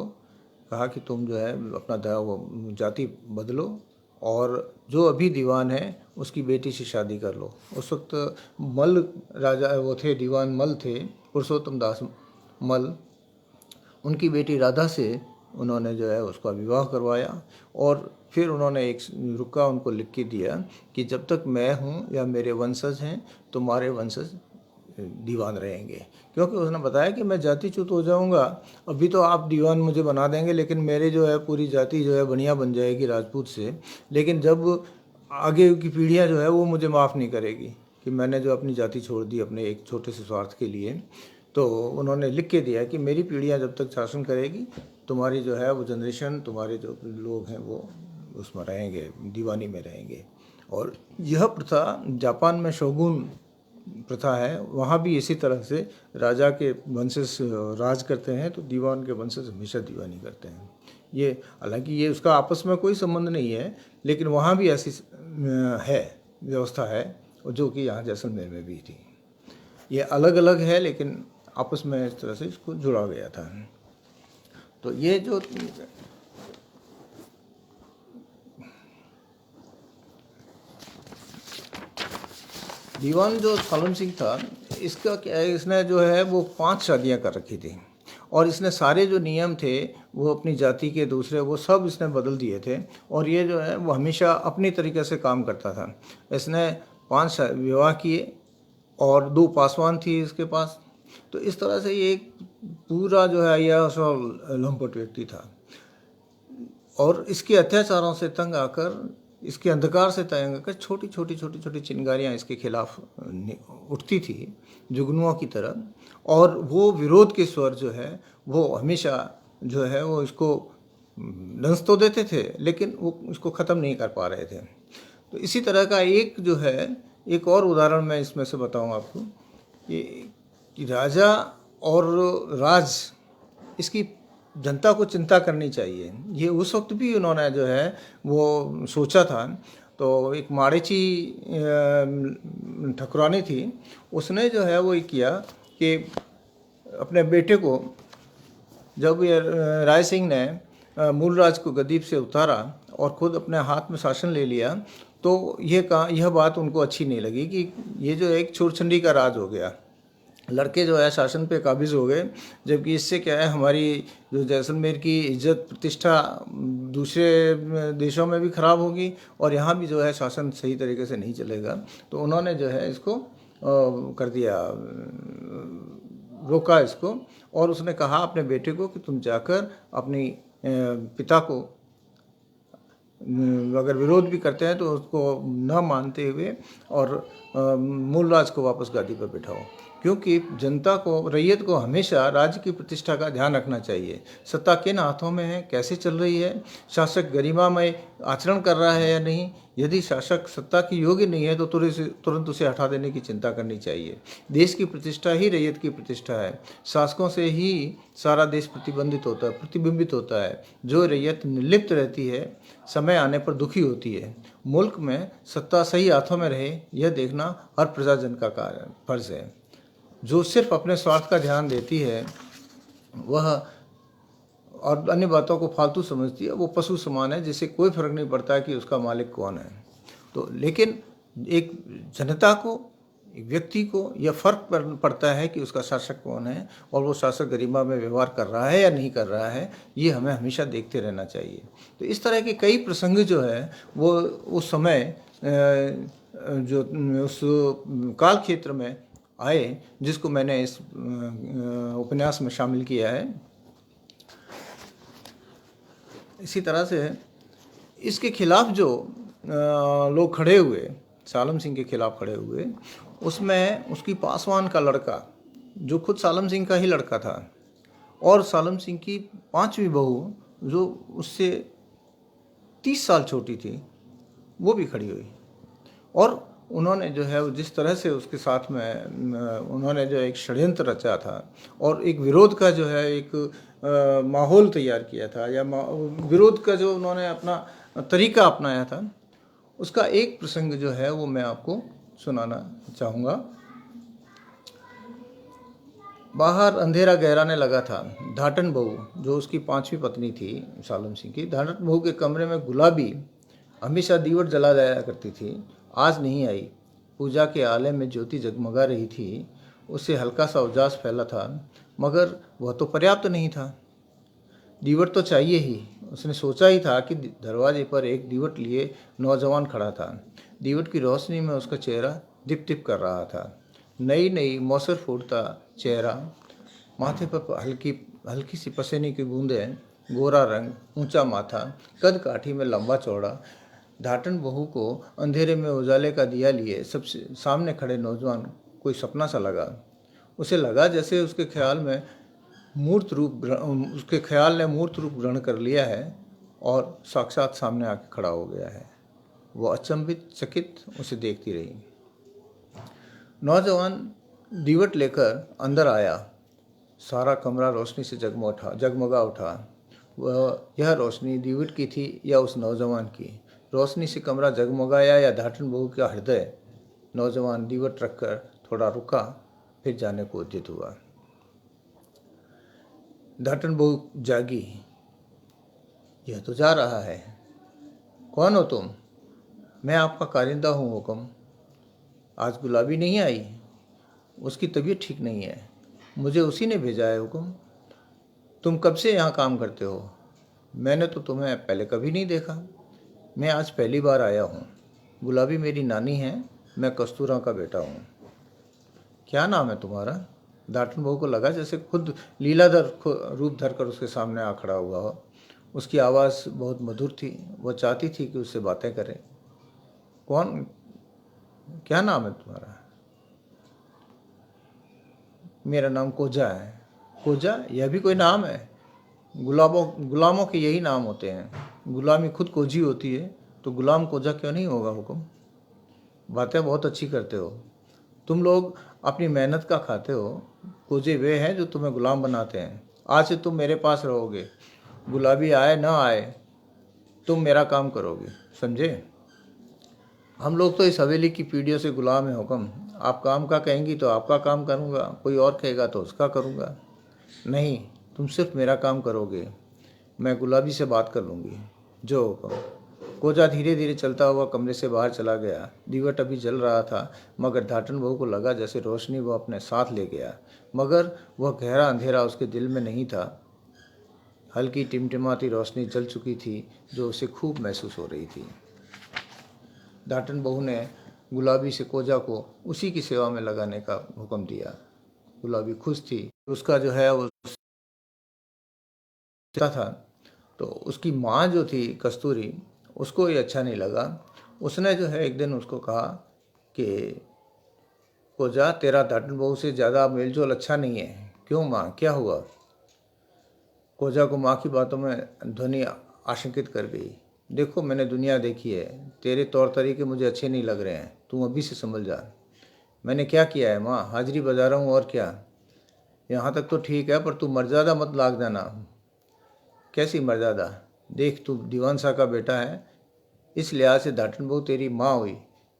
कहा कि तुम जो है अपना जाति बदलो और जो अभी दीवान है उसकी बेटी से शादी कर लो। उस वक्त मल राजा वो थे, दीवान मल थे, पुरुषोत्तम दास मल। उनकी बेटी राधा से उन्होंने जो है उसका विवाह करवाया, और फिर उन्होंने एक रुका उनको लिख के दिया कि जब तक मैं हूँ या मेरे वंशज हैं, तुम्हारे वंशज दीवान रहेंगे। क्योंकि उसने बताया कि मैं जातिच्युत हो जाऊंगा, अभी तो आप दीवान मुझे बना देंगे, लेकिन मेरे जो है पूरी जाति जो है बढ़िया बन जाएगी राजपूत से। लेकिन जब आगे की पीढ़ियां जो है वो मुझे माफ़ नहीं करेगी कि मैंने जो अपनी जाति छोड़ दी अपने एक छोटे से स्वार्थ के लिए। तो उन्होंने लिख के दिया कि मेरी पीढ़ियां जब तक शासन करेगी, तुम्हारी जो है वो जनरेशन, तुम्हारे जो लोग हैं वो उसमें रहेंगे, दीवानी में रहेंगे। और यह प्रथा जापान में शोगुन प्रथा है, वहाँ भी इसी तरह से राजा के वंशज राज करते हैं, तो दीवान के वंशज हमेशा दीवानी करते हैं। ये हालांकि ये उसका आपस में कोई संबंध नहीं है, लेकिन वहाँ भी ऐसी है व्यवस्था है, जो कि यहाँ जैसलमेर में भी थी। ये अलग अलग है, लेकिन आपस में इस तरह से इसको जुड़ा गया था। तो ये जो दीवान जो सालम सिंह था, इसका क्या है, इसने जो है वो 5 शादियां कर रखी थी, और इसने सारे जो नियम थे वो अपनी जाति के दूसरे वो सब इसने बदल दिए थे। और ये जो है वो हमेशा अपनी तरीके से काम करता था। इसने 5 विवाह किए और 2 पासवान थी इसके पास। तो इस तरह से ये एक पूरा जो है यह लंपट व्यक्ति था, और इसके अत्याचारों से तंग आकर, इसके अंधकार से तंग आकर छोटी छोटी चिंगारियाँ इसके खिलाफ उठती थी जुगनुओं की तरह, और वो विरोध के स्वर जो है वो हमेशा जो है वो इसको दंश तो देते थे, लेकिन वो इसको ख़त्म नहीं कर पा रहे थे। तो इसी तरह का एक जो है एक और उदाहरण मैं इसमें से बताऊँ आपको, कि राजा और राज, इसकी जनता को चिंता करनी चाहिए। ये उस वक्त भी उन्होंने जो है वो सोचा था। तो एक माड़ेची ठकुरानी थी, उसने जो है वो ये किया कि अपने बेटे को, जब ये राय सिंह ने मूलराज को गद्दी से उतारा और खुद अपने हाथ में शासन ले लिया, तो यह बात उनको अच्छी नहीं लगी कि ये जो एक छुरछंडी का राज हो गया, लड़के जो है शासन पे काबिज हो गए, जबकि इससे क्या है हमारी जो जैसलमेर की इज्जत प्रतिष्ठा दूसरे देशों में भी ख़राब होगी और यहाँ भी जो है शासन सही तरीके से नहीं चलेगा। तो उन्होंने जो है इसको कर दिया, रोका इसको, और उसने कहा अपने बेटे को कि तुम जाकर अपनी पिता को अगर विरोध भी करते हैं तो उसको न मानते हुए और मूलराज को वापस गादी पर बिठाओ, क्योंकि जनता को, रैयत को हमेशा राज्य की प्रतिष्ठा का ध्यान रखना चाहिए। सत्ता किन हाथों में है, कैसे चल रही है, शासक गरिमामय आचरण कर रहा है या नहीं। यदि शासक सत्ता की योग्य नहीं है तो तुरंत उसे हटा देने की चिंता करनी चाहिए। देश की प्रतिष्ठा ही रैयत की प्रतिष्ठा है। शासकों से ही सारा देश प्रतिबिंबित होता है। जो रैयत निर्लिप्त रहती है, समय आने पर दुखी होती है। मुल्क में सत्ता सही हाथों में रहे, यह देखना हर प्रजाजन का फर्ज है। जो सिर्फ अपने स्वार्थ का ध्यान देती है वह और अन्य बातों को फालतू समझती है, वो पशु समान है, जिसे कोई फर्क नहीं पड़ता है कि उसका मालिक कौन है। तो लेकिन एक जनता को, एक व्यक्ति को यह फर्क पड़ता है कि उसका शासक कौन है और वो शासक गरिमा में व्यवहार कर रहा है या नहीं कर रहा है। ये हमें हमेशा देखते रहना चाहिए। तो इस तरह के कई प्रसंग जो है वो उस समय जो उस काल क्षेत्र में आए, जिसको मैंने इस उपन्यास में शामिल किया है। इसी तरह से इसके खिलाफ जो लोग खड़े हुए, सालम सिंह के खिलाफ खड़े हुए, उसमें उसकी पासवान का लड़का, जो खुद सालम सिंह का ही लड़का था, और सालम सिंह की 5वीं बहू जो उससे 30 साल छोटी थी, वो भी खड़ी हुई। और उन्होंने जो है जिस तरह से उसके साथ में उन्होंने जो एक षड्यंत्र रचा था और एक विरोध का जो है एक माहौल तैयार किया था, या विरोध का जो उन्होंने अपना तरीका अपनाया था, उसका एक प्रसंग जो है वो मैं आपको सुनाना चाहूँगा। बाहर अंधेरा गहराने लगा था। धाटन बहू, जो उसकी 5वीं पत्नी थी सालम सिंह की, धाटन बहू के कमरे में गुलाबी हमेशा दीवट जला जाया करती थी, आज नहीं आई। पूजा के आलय में ज्योति जगमगा रही थी। उससे हल्का सा उजास फैला था, मगर वह तो पर्याप्त नहीं था। दीवट तो चाहिए ही। उसने सोचा ही था कि दरवाजे पर एक दीवट लिए नौजवान खड़ा था। दीवट की रोशनी में उसका चेहरा दिप दिप कर रहा था। नई नई मौसर फूटता चेहरा, माथे पर हल्की सी पसीने की बूंदें, गोरा रंग, ऊंचा माथा, कद काठी में लंबा चौड़ा। धाटन बहू को अंधेरे में उजाले का दिया लिए सबसे सामने खड़े नौजवान कोई सपना सा लगा। उसे लगा जैसे उसके ख्याल ने मूर्त रूप ग्रहण कर लिया है और साक्षात सामने आके खड़ा हो गया है। वो अचंभित चकित उसे देखती रही। नौजवान दीवट लेकर अंदर आया। सारा कमरा रोशनी से जगमगा उठा। यह रोशनी दीवट की थी या उस नौजवान की? रोशनी से कमरा जगमगाया या धाटन बहू का हृदय? नौजवान दीवट रखकर थोड़ा रुका, फिर जाने को उद्यत हुआ। धाटन बहू जागी। यह तो जा रहा है। कौन हो तुम? मैं आपका कारिंदा हूँ हुक्म। आज गुलाबी नहीं आई, उसकी तबीयत ठीक नहीं है, मुझे उसी ने भेजा है हुक्म। तुम कब से यहाँ काम करते हो? मैंने तो तुम्हें पहले कभी नहीं देखा, मैं आज पहली बार आया हूँ। गुलाबी मेरी नानी है, मैं कस्तूरा का बेटा हूँ। क्या नाम है तुम्हारा? धाटन बहू को लगा जैसे खुद लीलाधर रूप धरकर उसके सामने आ खड़ा हुआ हो। उसकी आवाज़ बहुत मधुर थी। वह चाहती थी कि उससे बातें करे। क्या नाम है तुम्हारा? मेरा नाम कोजा है। कोजा? यह भी कोई नाम है? गुलामों के यही नाम होते हैं। गुलामी खुद कोजी होती है, तो गुलाम कोजा क्यों नहीं होगा हुक्म? बातें बहुत अच्छी करते हो। तुम लोग अपनी मेहनत का खाते हो। कोजे वे हैं जो तुम्हें गुलाम बनाते हैं। आज से तुम मेरे पास रहोगे। गुलाबी आए ना आए, तुम मेरा काम करोगे, समझे? हम लोग तो इस हवेली की पीढ़ियों से गुलाम है हुक्म। आप काम का कहेंगी तो आपका काम करूँगा, कोई और कहेगा तो उसका करूँगा। नहीं, तुम सिर्फ मेरा काम करोगे, मैं गुलाबी से बात कर लूँगी, जो हुक्म। कोजा धीरे धीरे चलता हुआ कमरे से बाहर चला गया। दीवट अभी जल रहा था, मगर धाटन बहू को लगा जैसे रोशनी वो अपने साथ ले गया, मगर वह गहरा अंधेरा उसके दिल में नहीं था। हल्की टिमटिमाती रोशनी जल चुकी थी, जो उसे खूब महसूस हो रही थी। धाटन बहू ने गुलाबी से कोजा को उसी की सेवा में लगाने का हुक्म दिया। गुलाबी खुश थी। उसका जो है वो था, तो उसकी माँ जो थी कस्तूरी, उसको ये अच्छा नहीं लगा। उसने जो है एक दिन उसको कहा कि कोजा, तेरा धाटन बहू से ज़्यादा मेलजोल अच्छा नहीं है। क्यों माँ, क्या हुआ? कोजा को माँ की बातों में ध्वनि आशंकित कर गई। देखो, मैंने दुनिया देखी है, तेरे तौर तरीके मुझे अच्छे नहीं लग रहे हैं, तू अभी से समझ जा। मैंने क्या किया है माँ? हाजिरी बजा रहा हूँ, और क्या। यहाँ तक तो ठीक है, पर तू मर्यादा मत लाग देना। कैसी मर्यादा? देख, तू दीवान शाह का बेटा है, इस लिहाज से धाटन बहू तेरी माँ हुई,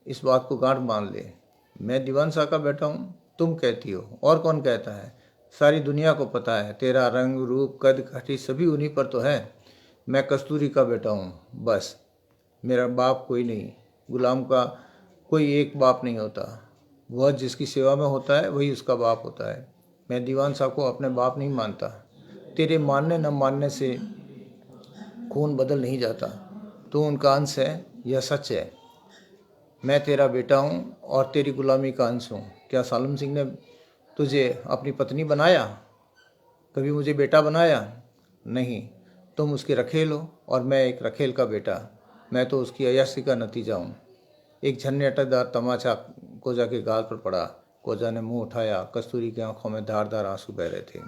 इस बात को गांठ मान ले। मैं दीवान शाह का बेटा हूँ, तुम कहती हो, और कौन कहता है? सारी दुनिया को पता है, तेरा रंग रूप कद काठी सभी उन्हीं पर तो है। मैं कस्तूरी का बेटा हूँ, बस। मेरा बाप कोई नहीं। गुलाम का कोई एक बाप नहीं होता, वह जिसकी सेवा में होता है वही उसका बाप होता है। मैं दीवान शाह को अपने बाप नहीं मानता। तेरे मानने न मानने से खून बदल नहीं जाता। तू उनका अंश है, यह सच है। मैं तेरा बेटा हूँ और तेरी गुलामी का अंश हूँ। क्या सालम सिंह ने तुझे अपनी पत्नी बनाया? कभी मुझे बेटा बनाया? नहीं, तुम उसके रखेल हो और मैं एक रखेल का बेटा। मैं तो उसकी अय्याशी का नतीजा हूँ। एक झन्नटेदार तमाचा कोजा के गाल पर पड़ा। कोजा ने मुंह उठाया। कस्तूरी की आंखों में धारदार आंसू बह रहे थे।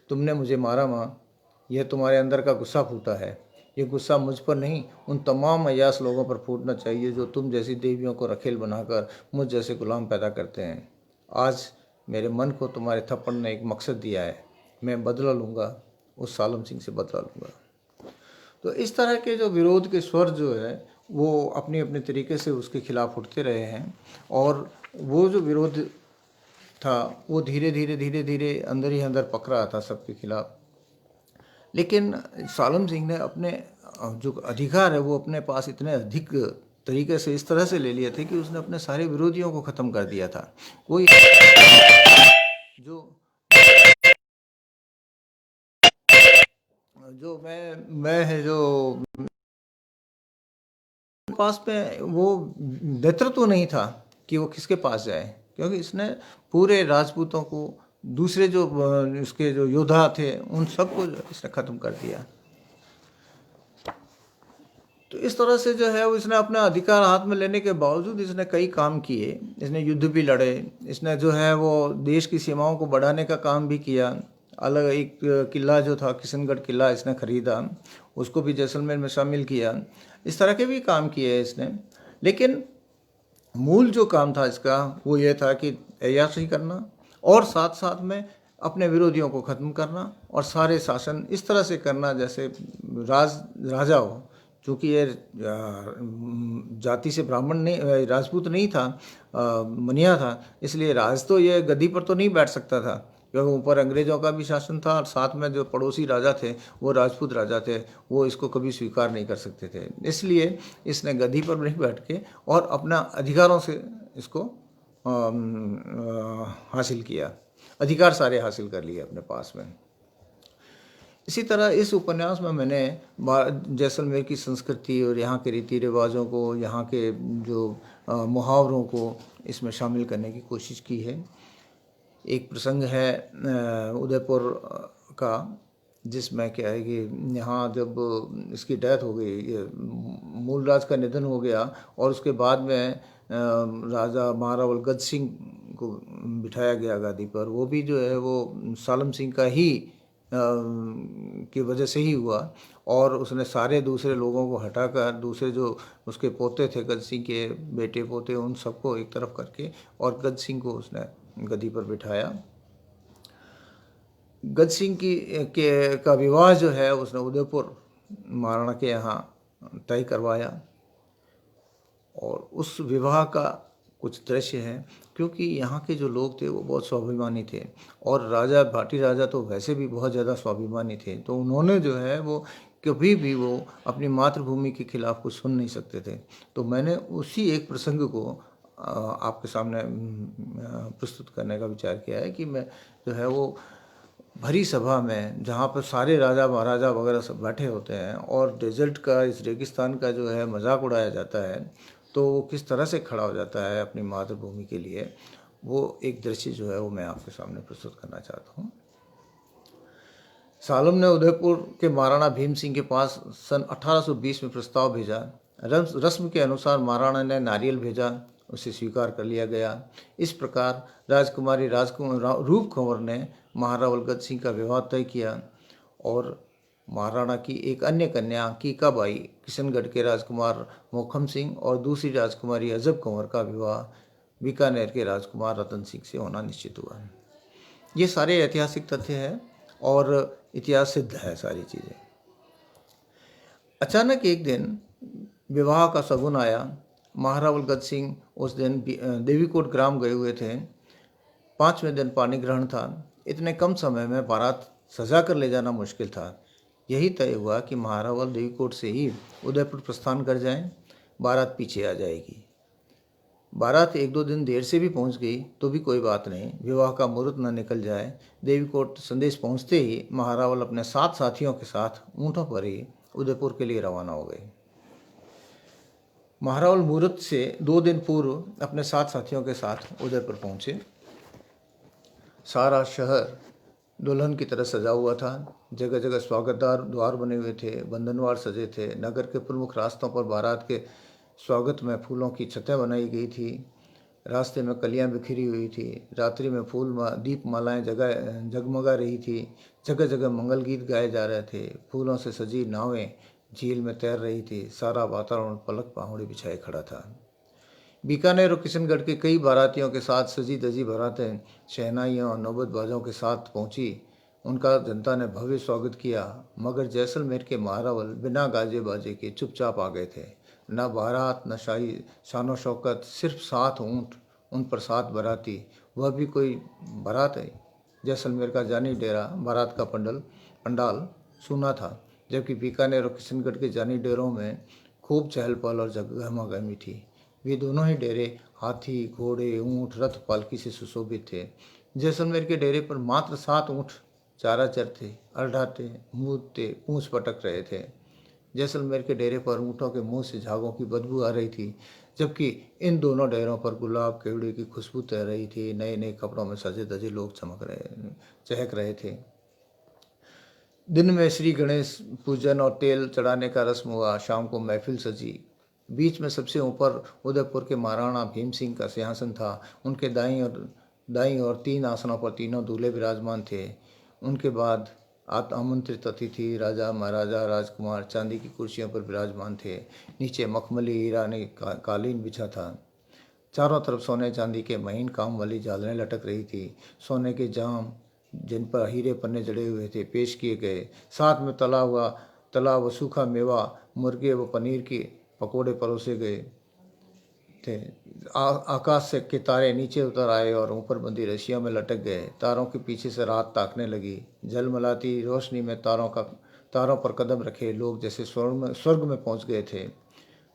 तुमने मुझे मारा माँ, यह तुम्हारे अंदर का गुस्सा फूटा है। ये गुस्सा मुझ पर नहीं, उन तमाम अय्यास लोगों पर फूटना चाहिए जो तुम जैसी देवियों को रखेल बनाकर मुझ जैसे गुलाम पैदा करते हैं। आज मेरे मन को तुम्हारे थप्पड़ ने एक मकसद दिया है। मैं बदला लूँगा, उस सालम सिंह से बदला लूँगा। तो इस तरह के जो विरोध के स्वर जो है वो अपने अपने तरीके से उसके खिलाफ उठते रहे हैं, और वो जो विरोध था वो धीरे धीरे धीरे धीरे अंदर ही अंदर पक रहा था सबके खिलाफ। लेकिन सालम सिंह ने अपने जो अधिकार है वो अपने पास इतने अधिक तरीके से इस तरह से ले लिए थे कि उसने अपने सारे विरोधियों को ख़त्म कर दिया था। कोई जो जो मैं है जो पास में वो नेतृत्व नहीं था कि वो किसके पास जाए, क्योंकि इसने पूरे राजपूतों को, दूसरे जो इसके जो योद्धा थे उन सबको इसने ख़त्म कर दिया। तो इस तरह से जो है वो इसने अपना अधिकार हाथ में लेने के बावजूद इसने कई काम किए। इसने युद्ध भी लड़े, इसने जो है वो देश की सीमाओं को बढ़ाने का काम भी किया। अलग एक किला जो था किशनगढ़ किला इसने ख़रीदा, उसको भी जैसलमेर में शामिल किया। इस तरह के भी काम किए इसने। लेकिन मूल जो काम था इसका वो ये था कि अय्याशी करना और साथ साथ में अपने विरोधियों को ख़त्म करना और सारे शासन इस तरह से करना जैसे राजा हो। चूँकि ये जाति से ब्राह्मण नहीं, राजपूत नहीं था, मनिया था, इसलिए राज तो ये गद्दी पर तो नहीं बैठ सकता था, क्योंकि ऊपर अंग्रेज़ों का भी शासन था और साथ में जो पड़ोसी राजा थे वो राजपूत राजा थे, वो इसको कभी स्वीकार नहीं कर सकते थे। इसलिए इसने गद्दी पर नहीं बैठ के और अपना अधिकारों से इसको हासिल किया, अधिकार सारे हासिल कर लिए अपने पास में। इसी तरह इस उपन्यास में मैंने जैसलमेर की संस्कृति और यहाँ के रीति रिवाजों को, यहाँ के जो मुहावरों को इसमें शामिल करने की कोशिश की है। एक प्रसंग है उदयपुर का, जिसमें क्या है कि यहाँ जब इसकी डेथ हो गई, ये मूलराज का निधन हो गया और उसके बाद में राजा महारावल गज सिंह को बिठाया गया गादी पर। वो भी जो है वो सालम सिंह का ही की वजह से ही हुआ, और उसने सारे दूसरे लोगों को हटाकर दूसरे जो उसके पोते थे, गज सिंह के बेटे पोते, उन सबको एक तरफ करके और गज सिंह को उसने गद्दी पर बिठाया। गज सिंह का विवाह जो है उसने उदयपुर महाराणा के यहाँ तय करवाया, और उस विवाह का कुछ दृश्य है, क्योंकि यहाँ के जो लोग थे वो बहुत स्वाभिमानी थे और राजा भाटी राजा तो वैसे भी बहुत ज़्यादा स्वाभिमानी थे। तो उन्होंने जो है वो कभी भी वो अपनी मातृभूमि के खिलाफ कुछ सुन नहीं सकते थे। तो मैंने उसी एक प्रसंग को आपके सामने प्रस्तुत करने का विचार किया है कि मैं जो है वो भरी सभा में जहाँ पर सारे राजा महाराजा वगैरह सब बैठे होते हैं और डेजर्ट का, इस रेगिस्तान का जो है मजाक उड़ाया जाता है, तो वो किस तरह से खड़ा हो जाता है अपनी मातृभूमि के लिए, वो एक दृश्य जो है वो मैं आपके सामने प्रस्तुत करना चाहता हूँ। सालम ने उदयपुर के महाराणा भीम सिंह के पास सन 1820 में प्रस्ताव भेजा। रस्म के अनुसार महाराणा ने नारियल भेजा, उसे स्वीकार कर लिया गया। इस प्रकार राजकुमारी रूप कंवर ने महारावल गद सिंह का विवाह तय किया और महाराणा की एक अन्य कन्या कीकाबाई किशनगढ़ के राजकुमार मोखम सिंह और दूसरी राजकुमारी अजब कंवर का विवाह बीकानेर के राजकुमार रतन सिंह से होना निश्चित हुआ। ये सारे ऐतिहासिक तथ्य हैं और इतिहास सिद्ध है सारी चीज़ें। अचानक एक दिन विवाह का शगुन आया। महारावल गद सिंह उस दिन देवीकोट ग्राम गए हुए थे। 5वें दिन पानी ग्रहण था। इतने कम समय में बारात सजा कर ले जाना मुश्किल था। यही तय हुआ कि महारावल देवीकोट से ही उदयपुर प्रस्थान कर जाएं, बारात पीछे आ जाएगी। बारात 1-2 दिन देर से भी पहुंच गई तो भी कोई बात नहीं, विवाह का मुहूर्त न निकल जाए। देवीकोट संदेश पहुंचते ही महारावल अपने 7 साथियों के साथ ऊँटों पर ही उदयपुर के लिए रवाना हो गए। महारावल मुहूर्त से 2 दिन पूर्व अपने 7 साथियों के साथ उदयपुर पहुंचे। सारा शहर दुल्हन की तरह सजा हुआ था। जगह जगह स्वागतदार द्वार बने हुए थे, बंधनवार सजे थे। नगर के प्रमुख रास्तों पर बारात के स्वागत में फूलों की छतें बनाई गई थी। रास्ते में कलियां बिखरी हुई थी। रात्रि में दीप मालाएं जगमगा रही थी। जगह जगह मंगल गीत गाए जा रहे थे। फूलों से सजी नावें झील में तैर रही थी। सारा वातावरण पलक पहाड़ी बिछाए खड़ा था। बीकानेर और किशनगढ़ के कई बारातियों के साथ सजी धजी बारातें शहनाइयों और नौबत बाजों के साथ पहुंची। उनका जनता ने भव्य स्वागत किया, मगर जैसलमेर के महारावल बिना गाजे बाजे के चुपचाप आ गए थे। न बारात न शाही शानो शौकत, सिर्फ 7 ऊँट, उन पर 7 बाराती, वह भी कोई बारात है। जैसलमेर का जानी डेरा बारात का पंडाल सूना था, जबकि बीकानेर और किशनगढ़ के जानी डेरों में खूब चहल पहल और गहमागहमी थी। वे दोनों ही डेरे हाथी, घोड़े, ऊँट, रथ, पालकी से सुशोभित थे। जैसलमेर के डेरे पर मात्र 7 ऊँट चारा चरते, अरढ़ाते, मूदते, पूंछ पटक रहे थे। जैसलमेर के डेरे पर ऊँटों के मुंह से झागों की बदबू आ रही थी, जबकि इन दोनों डेरों पर गुलाब केवड़े की खुशबू तैर रही थी। नए नए कपड़ों में सजे धजे लोग चहक रहे थे। दिन में श्री गणेश पूजन और तेल चढ़ाने का रस्म हुआ। शाम को महफिल सजी। बीच में सबसे ऊपर उदयपुर के महाराणा भीम सिंह का सिंहासन था। उनके दाईं और 3 आसनों पर तीनों दूल्हे विराजमान थे। उनके बाद आमंत्रित अतिथि राजा महाराजा राजकुमार चांदी की कुर्सियों पर विराजमान थे। नीचे मखमली हीरानी कालीन बिछा था। चारों तरफ सोने चांदी के महीन काम वाली झालरें लटक रही थी। सोने के जाम जिन पर हीरे पन्ने जड़े हुए थे पेश किए गए। साथ में तला व सूखा मेवा, मुर्गे व पनीर के पकोड़े परोसे गए थे। आकाश से के तारे नीचे उतर आए और ऊपर बंधी रस्सियों में लटक गए। तारों के पीछे से रात ताकने लगी। झलमलाती रोशनी में तारों पर कदम रखे लोग जैसे स्वर्ग में पहुंच गए थे।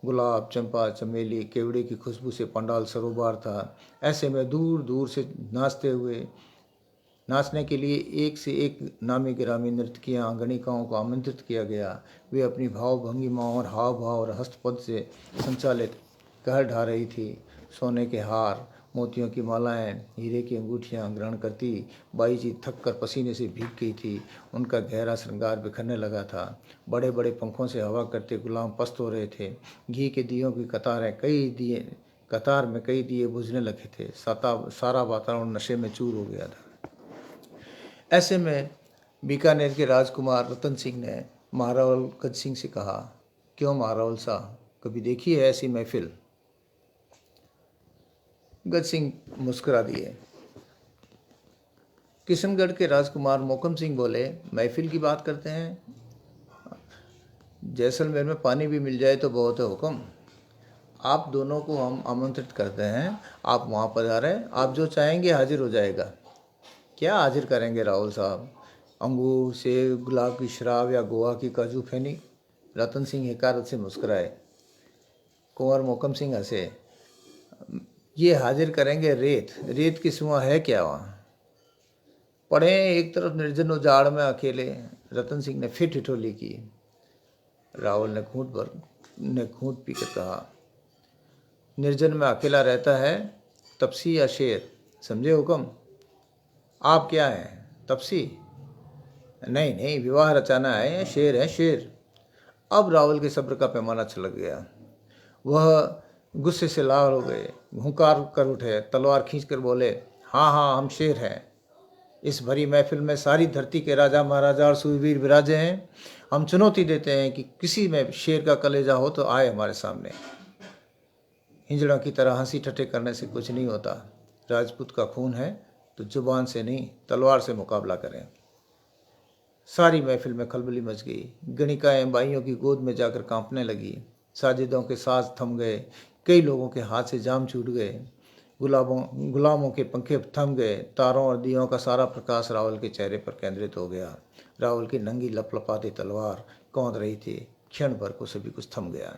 गुलाब, चंपा, चमेली, केवड़े की खुशबू से पंडाल सरोबार था। ऐसे में दूर दूर से नाचने के लिए एक से एक नामी गिरामी नर्तकियाँ गणिकाओं को आमंत्रित किया गया। वे अपनी भाव भंगिमाओं और हाव भाव और हस्तपद से संचालित कहर ढा रही थी। सोने के हार, मोतियों की मालाएं, हीरे की अंगूठियां ग्रहण करती बाई जी थक कर पसीने से भीग गई थी। उनका गहरा श्रृंगार बिखरने लगा था। बड़े बड़े पंखों से हवा करते गुलाम पस्त हो रहे थे। घी के दियों की कतार में कई दिए बुझने लगे थे। सारा वातावरण नशे में चूर हो गया था। ऐसे में बीकानेर के राजकुमार रतन सिंह ने महारावल गद सिंह से कहा, क्यों महारावल साहब, कभी देखी है ऐसी महफिल? गद सिंह मुस्कुरा दिए। किशनगढ़ के राजकुमार मोकम सिंह बोले, महफिल की बात करते हैं, जैसलमेर में पानी भी मिल जाए तो बहुत है हुक्म। आप दोनों को हम आमंत्रित करते हैं, आप वहाँ पर जा रहे हैं, आप जो चाहेंगे हाजिर हो जाएगा। क्या हाजिर करेंगे राहुल साहब? अंगूर, सेब, गुलाब की शराब या गोवा की काजू फेनी? रतन सिंह हकारत से मुस्कुराए। कुंवर मोहकम सिंह हंसे। ये हाजिर करेंगे रेत। रेत की सिवा है क्या वहाँ? पड़े एक तरफ निर्जन उजाड़ में अकेले। रतन सिंह ने फिर ठिठोली की। राहुल ने घूंट पीकर कहा, निर्जन में अकेला रहता है, तपसी या शेर? समझे हुक्म? आप क्या हैं, तपसी? नहीं नहीं, विवाह रचाना है, शेर है शेर। अब राहुल के सब्र का पैमाना छलक गया। वह गुस्से से लाल हो गए, हुंकार कर उठे, तलवार खींचकर बोले, हाँ हाँ, हम शेर हैं। इस भरी महफिल में सारी धरती के राजा महाराजा और सूरवीर विराजे हैं। हम चुनौती देते हैं कि किसी में शेर का कलेजा हो तो आए हमारे सामने। हिंजड़ों की तरह हंसी ठट्ठे करने से कुछ नहीं होता। राजपूत का खून है तो जुबान से नहीं, तलवार से मुकाबला करें। सारी महफिल में खलबली मच गई। गणिकाएं बाइयों की गोद में जाकर कांपने लगी। साजिदों के साज थम गए। कई लोगों के हाथ से जाम छूट गए। गुलामों के पंखे थम गए। तारों और दियों का सारा प्रकाश राहुल के चेहरे पर केंद्रित हो गया। राहुल की नंगी लपलपाती तलवार कौंध रही थी। क्षण भर को सभी कुछ थम गया।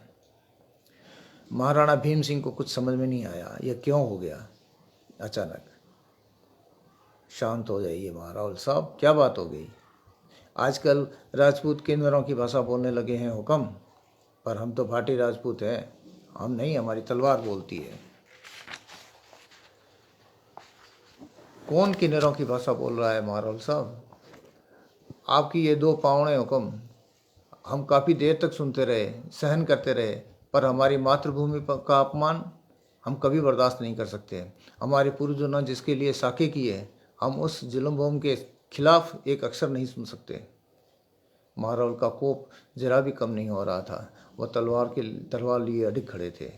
महाराणा भीम सिंह को कुछ समझ में नहीं आया, यह क्यों हो गया अचानक। शांत हो जाइए राहुल साहब, क्या बात हो गई? आजकल राजपूत किन्नरों की भाषा बोलने लगे हैं हुक्म, पर हम तो भाटी राजपूत हैं। हम नहीं, हमारी तलवार बोलती है। कौन किन्नरों की भाषा बोल रहा है राहुल साहब? आपकी ये दो पावने हुक्म। हम काफ़ी देर तक सुनते रहे, सहन करते रहे, पर हमारी मातृभूमि का अपमान हम कभी बर्दाश्त नहीं कर सकते। हमारे पूर्वजों ने जिसके लिए साके किए, हम उस जुल्म के खिलाफ एक अक्षर नहीं सुन सकते। महाराहुल का कोप जरा भी कम नहीं हो रहा था। वह तलवार लिए अडिग खड़े थे।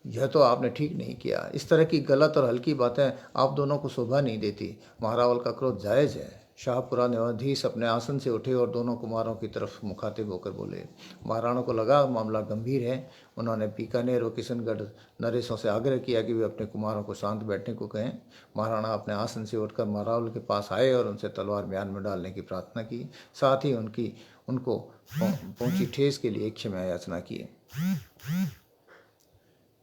यह तो आपने ठीक नहीं किया। इस तरह की गलत और हल्की बातें आप दोनों को शोभा नहीं देती। महारावल का क्रोध जायज़ है। शाहपुरा न्यायाधीश अपने आसन से उठे और दोनों कुमारों की तरफ मुखातिब होकर बोले। महाराणा को लगा मामला गंभीर है। उन्होंने बीकानेर और किशनगढ़ नरेशों से आग्रह किया कि वे अपने कुमारों को शांत बैठने को कहें। महाराणा अपने आसन से उठकर महारावल के पास आए और उनसे तलवार म्यान में डालने की प्रार्थना की। साथ ही उनको पहुंची ठेस के लिए क्षमा याचना की।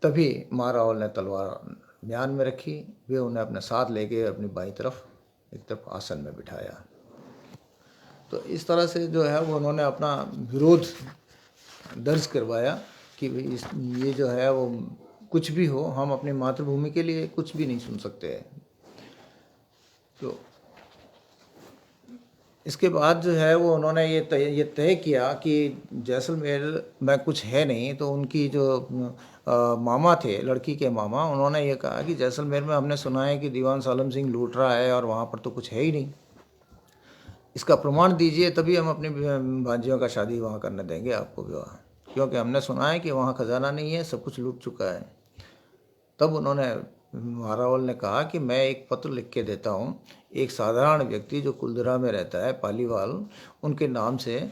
तभी महारावल ने तलवार म्यान में रखी। वे उन्हें अपने साथ ले गए, अपनी बाईं तरफ एक तरफ आसन में बिठाया। तो इस तरह से जो है वो उन्होंने अपना विरोध दर्ज करवाया कि ये जो है वो कुछ भी हो, हम अपनी मातृभूमि के लिए कुछ भी नहीं सुन सकते हैं। तो इसके बाद जो है वो उन्होंने ये तय किया कि जैसलमेर में कुछ है नहीं, तो उनकी जो मामा थे, लड़की के मामा, उन्होंने ये कहा कि जैसलमेर में हमने सुना है कि दीवान सालम सिंह लूट रहा है और वहाँ पर तो कुछ है ही नहीं। इसका प्रमाण दीजिए, तभी हम अपनी भांजियों का शादी वहाँ करने देंगे आपको विवाह, क्योंकि हमने सुना है कि वहाँ खजाना नहीं है, सब कुछ लूट चुका है। तब उन्होंने महारावल ने कहा कि मैं एक पत्र लिख के देता हूँ। एक साधारण व्यक्ति जो कुलधरा में रहता है, पालीवाल, उनके नाम से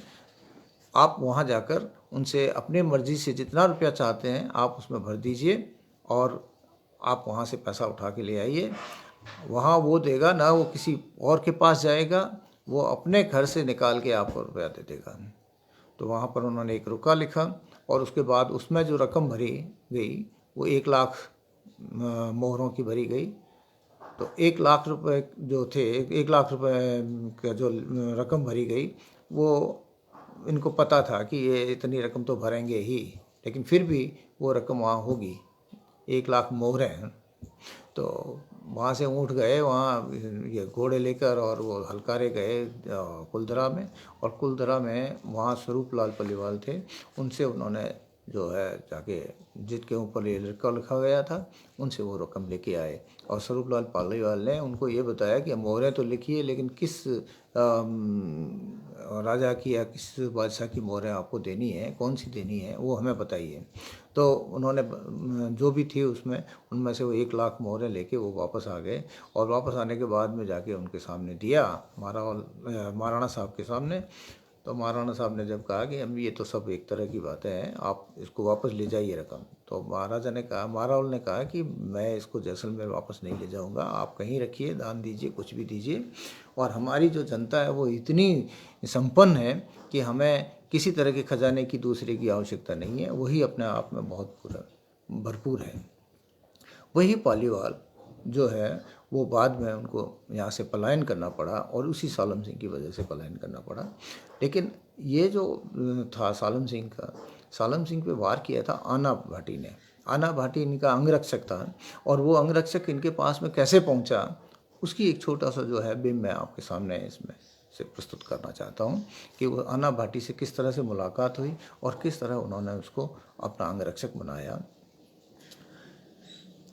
आप वहाँ जाकर उनसे अपनी मर्ज़ी से जितना रुपया चाहते हैं आप उसमें भर दीजिए और आप वहाँ से पैसा उठा के ले आइए। वहाँ वो देगा ना, वो किसी और के पास जाएगा, वो अपने घर से निकाल के आपको रुपया दे देगा। तो वहाँ पर उन्होंने एक रुका लिखा और उसके बाद उसमें जो रकम भरी गई वो 1 लाख मोहरों की भरी गई। तो 1 लाख रुपए जो थे, 1 लाख रुपए का जो रकम भरी गई, वो इनको पता था कि ये इतनी रकम तो भरेंगे ही, लेकिन फिर भी वो रकम वहाँ होगी, 1 लाख मोहरें हैं। तो वहाँ से ऊँट गए, वहाँ ये घोड़े लेकर और वो हलकारे गए कुलधरा में, और कुलधरा में वहाँ स्वरूपलाल पालीवाल थे। उनसे उन्होंने जो है जाके जिसके ऊपर ये लड़का लिखा गया था, उनसे वो रकम लेके आए और स्वरूपलाल पालीवाल ने उनको ये बताया कि मोहरें तो लिखिए, लेकिन किस राजा की या किस बादशाह की मोहरें आपको देनी है, कौन सी देनी है, वो हमें बताइए। तो उन्होंने जो भी थी उसमें उनमें से वो 1 लाख मोहरें लेके वो वापस आ गए और वापस आने के बाद में जाके उनके सामने दिया, महाराणा साहब के सामने। तो महाराणा साहब ने जब कहा कि अब ये तो सब एक तरह की बातें हैं, आप इसको वापस ले जाइए रकम, तो महाराजा ने कहा, महारावल ने कहा कि मैं इसको जैसलमेर वापस नहीं ले जाऊंगा, आप कहीं रखिए, दान दीजिए, कुछ भी दीजिए, और हमारी जो जनता है वो इतनी संपन्न है कि हमें किसी तरह के खजाने की दूसरे की आवश्यकता नहीं है, वही अपने आप में बहुत पूरा भरपूर है। वही पालीवाल जो है वो बाद में उनको यहाँ से पलायन करना पड़ा, और उसी सालम सिंह की वजह से पलायन करना पड़ा। लेकिन ये जो था सालम सिंह का, सालम सिंह पे वार किया था आना भाटी ने। आना भाटी इनका अंगरक्षक था, और वो अंगरक्षक इनके पास में कैसे पहुंचा उसकी एक छोटा सा जो है बिंब मैं आपके सामने इसमें से प्रस्तुत करना चाहता हूँ कि वो आना भाटी से किस तरह से मुलाकात हुई और किस तरह उन्होंने उसको अपना अंगरक्षक बनाया।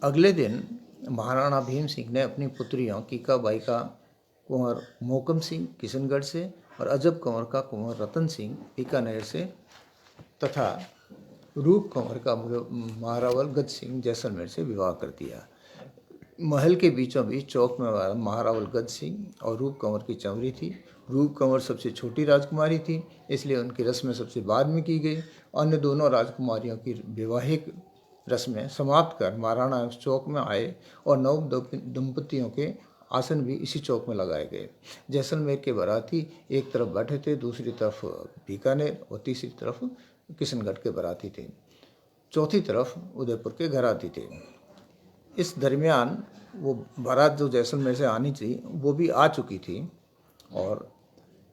अगले दिन महाराणा भीम सिंह ने अपनी पुत्रियों कीकाबाई का कुंवर मोकम सिंह किशनगढ़ से और अजब कंवर का कुंवर रतन सिंह बीकानेर से तथा रूप कंवर का महारावल गज सिंह जैसलमेर से विवाह कर दिया। महल के बीचों बीच चौक में महारावल गज सिंह और रूप कंवर की चंवरी थी। रूप कंवर सबसे छोटी राजकुमारी थी, इसलिए उनकी रस्में सबसे बाद में की गई। अन्य दोनों राजकुमारियों की वैवाहिक रस्में समाप्त कर महाराणा उस चौक में आए और नव दंपतियों के आसन भी इसी चौक में लगाए गए। जैसलमेर के बाराती एक तरफ बैठे थे, दूसरी तरफ बीकानेर और तीसरी तरफ किशनगढ़ के बाराती थे, चौथी तरफ उदयपुर के घराती थे। इस दरमियान वो बारात जो जैसलमेर से आनी थी वो भी आ चुकी थी, और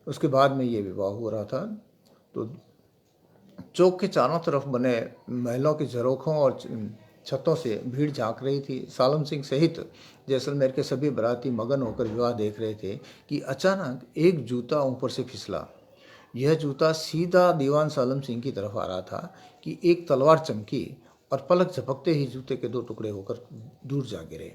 उसके बाद में ये विवाह हो रहा था। तो चौक के चारों तरफ बने महलों के झरोखों और छतों से भीड़ झांक रही थी। सालम सिंह सहित जैसलमेर के सभी बाराती मगन होकर विवाह देख रहे थे कि अचानक एक जूता ऊपर से फिसला। यह जूता सीधा दीवान सालम सिंह की तरफ आ रहा था कि एक तलवार चमकी और पलक झपकते ही जूते के दो टुकड़े होकर दूर जा गिरे।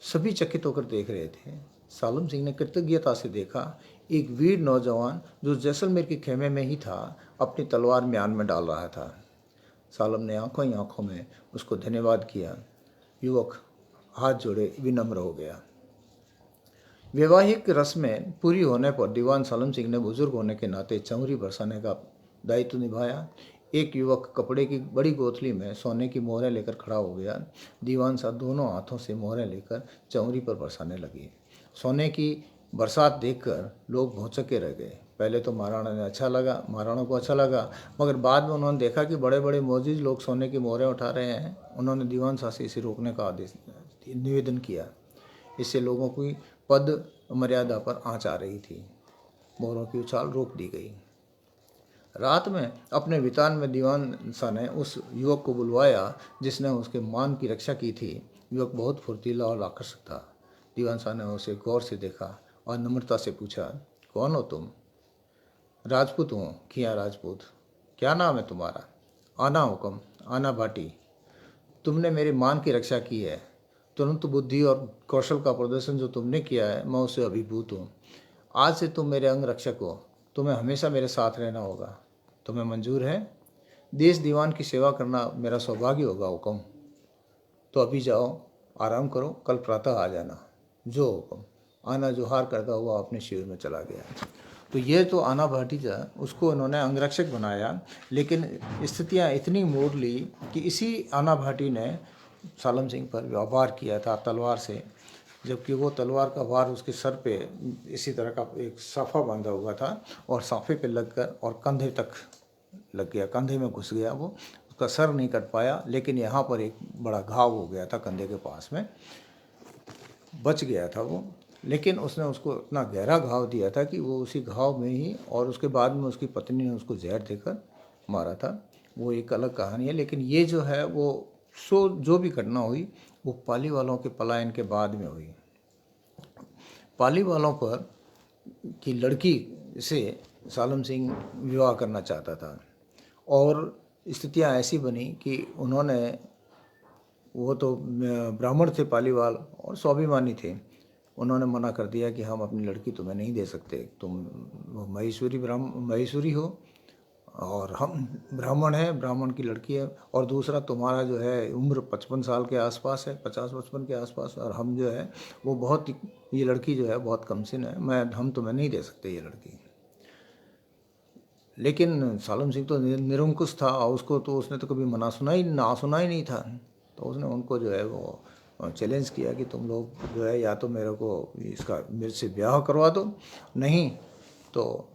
सभी चकित होकर देख रहे थे। सालम सिंह ने कृतज्ञता से देखा, एक वीर नौजवान जो जैसलमेर के खेमे में ही था अपनी तलवार म्यान में डाल रहा था। सालम ने आंखों ही आंखों में उसको धन्यवाद किया। युवक हाथ जोड़े विनम्र हो गया। वैवाहिक रस्में पूरी होने पर दीवान सालम सिंह ने बुजुर्ग होने के नाते चंवरी बरसाने का दायित्व निभाया। एक युवक कपड़े की बड़ी गोथली में सोने की मोहरें लेकर खड़ा हो गया। दीवान साहब दोनों हाथों से मोहरें लेकर चंवरी पर बरसाने लगे। सोने की बरसात देखकर लोग भौचक्के रह गए। पहले तो महाराणा को अच्छा लगा, मगर बाद में उन्होंने देखा कि बड़े बड़े मोजिज लोग सोने की मोहरें उठा रहे हैं। उन्होंने दीवान साहब से इसे रोकने का आदेश निवेदन किया। इससे लोगों की पद मर्यादा पर आंच आ रही थी। मोहरों की उछाल रोक दी गई। रात में अपने वितान में दीवान शाह ने उस युवक को बुलवाया जिसने उसके मान की रक्षा की थी। युवक बहुत फुर्तीला और आकर्षक था। दीवान शाह ने उसे गौर से देखा और नम्रता से पूछा, कौन हो तुम? राजपूत हूँ, खिया राजपूत। क्या नाम है तुम्हारा? आना हुक्म, आना भाटी। तुमने मेरे मान की रक्षा की है। तुरंत बुद्धि और कौशल का प्रदर्शन जो तुमने किया है, मैं उससे अभिभूत हूँ। आज से तुम मेरे अंग रक्षक हो। तुम्हें हमेशा मेरे साथ रहना होगा। तुम्हें मंजूर है? देश दीवान की सेवा करना मेरा सौभाग्य होगा हुक्म। तो अभी जाओ, आराम करो, कल प्रातः आ जाना। जो हुक्म। आना जोहार करता हुआ अपने शिविर में चला गया। तो ये तो आना भाटी था, उसको उन्होंने अंगरक्षक बनाया। लेकिन स्थितियाँ इतनी मोड़ ली कि इसी आना भाटी ने सालम सिंह पर वार किया था तलवार से, जबकि वो तलवार का वार उसके सर पे इसी तरह का एक साफा बांधा हुआ था और साफे पे लगकर और कंधे तक लग गया, कंधे में घुस गया। वो उसका सर नहीं कट पाया, लेकिन यहाँ पर एक बड़ा घाव हो गया था, कंधे के पास में बच गया था वो। लेकिन उसने उसको इतना गहरा घाव दिया था कि वो उसी घाव में ही, और उसके बाद में उसकी पत्नी ने उसको जहर देकर मारा था। वो एक अलग कहानी है। लेकिन ये जो है वो जो भी घटना हुई वो पाली वालों के पलायन के बाद में हुई। पाली वालों पर की लड़की से सालम सिंह विवाह करना चाहता था, और स्थितियां ऐसी बनी कि उन्होंने, वो तो ब्राह्मण थे पालीवाल और स्वाभिमानी थे, उन्होंने मना कर दिया कि हम अपनी लड़की तुम्हें नहीं दे सकते। तुम महेश्वरी हो और हम ब्राह्मण हैं, ब्राह्मण की लड़की है, और दूसरा तुम्हारा जो है उम्र 55 साल के आसपास है, 50-55 के आसपास, और हम जो है वो बहुत, ये लड़की जो है बहुत कमसिन है, हम तुम्हें नहीं दे सकते ये लड़की। लेकिन सालम सिंह तो निरंकुश था, उसको तो उसने तो कभी ना सुना ही नहीं था। तो उसने उनको जो है वो चैलेंज किया कि तुम लोग जो है या तो मेरे को इसका मेरे से ब्याह करवा दो, नहीं तो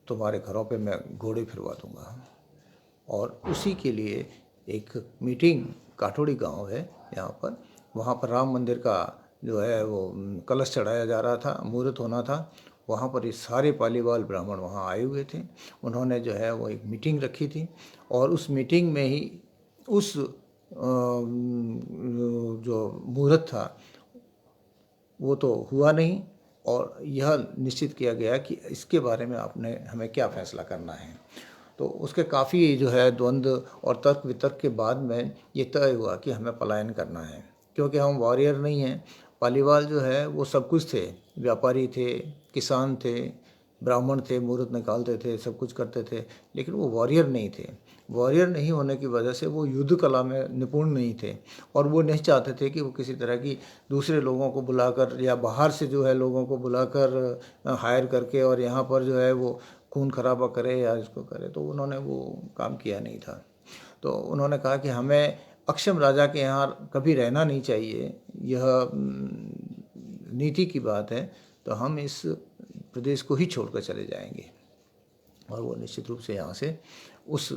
तुम्हारे घरों पे मैं घोड़े फिरवा दूंगा। और उसी के लिए एक मीटिंग, काठोड़ी गांव है यहाँ पर, वहाँ पर राम मंदिर का जो है वो कलश चढ़ाया जा रहा था, मुहूर्त होना था। वहाँ पर ये सारे पालीवाल ब्राह्मण वहाँ आए हुए थे। उन्होंने जो है वो एक मीटिंग रखी थी और उस मीटिंग में ही उस जो मुहूर्त था वो तो हुआ नहीं और यह निश्चित किया गया कि इसके बारे में आपने हमें क्या फ़ैसला करना है। तो उसके काफ़ी जो है द्वंद्व और तर्क वितर्क के बाद में ये तय हुआ कि हमें पलायन करना है, क्योंकि हम वॉरियर नहीं हैं। पालीवाल जो है वो सब कुछ थे, व्यापारी थे, किसान थे, ब्राह्मण थे, मुहूर्त निकालते थे, सब कुछ करते थे, लेकिन वो वॉरियर नहीं थे। वॉरियर नहीं होने की वजह से वो युद्ध कला में निपुण नहीं थे और वो नहीं चाहते थे कि वो किसी तरह की दूसरे लोगों को बुलाकर या बाहर से जो है लोगों को बुलाकर हायर करके और यहाँ पर जो है वो खून खराबा करे या इसको करे, तो उन्होंने वो काम किया नहीं था। तो उन्होंने कहा कि हमें अक्षम राजा के यहाँ कभी रहना नहीं चाहिए, यह नीति की बात है, तो हम इस प्रदेश को ही छोड़कर चले जाएंगे। और वो निश्चित रूप से यहाँ से उस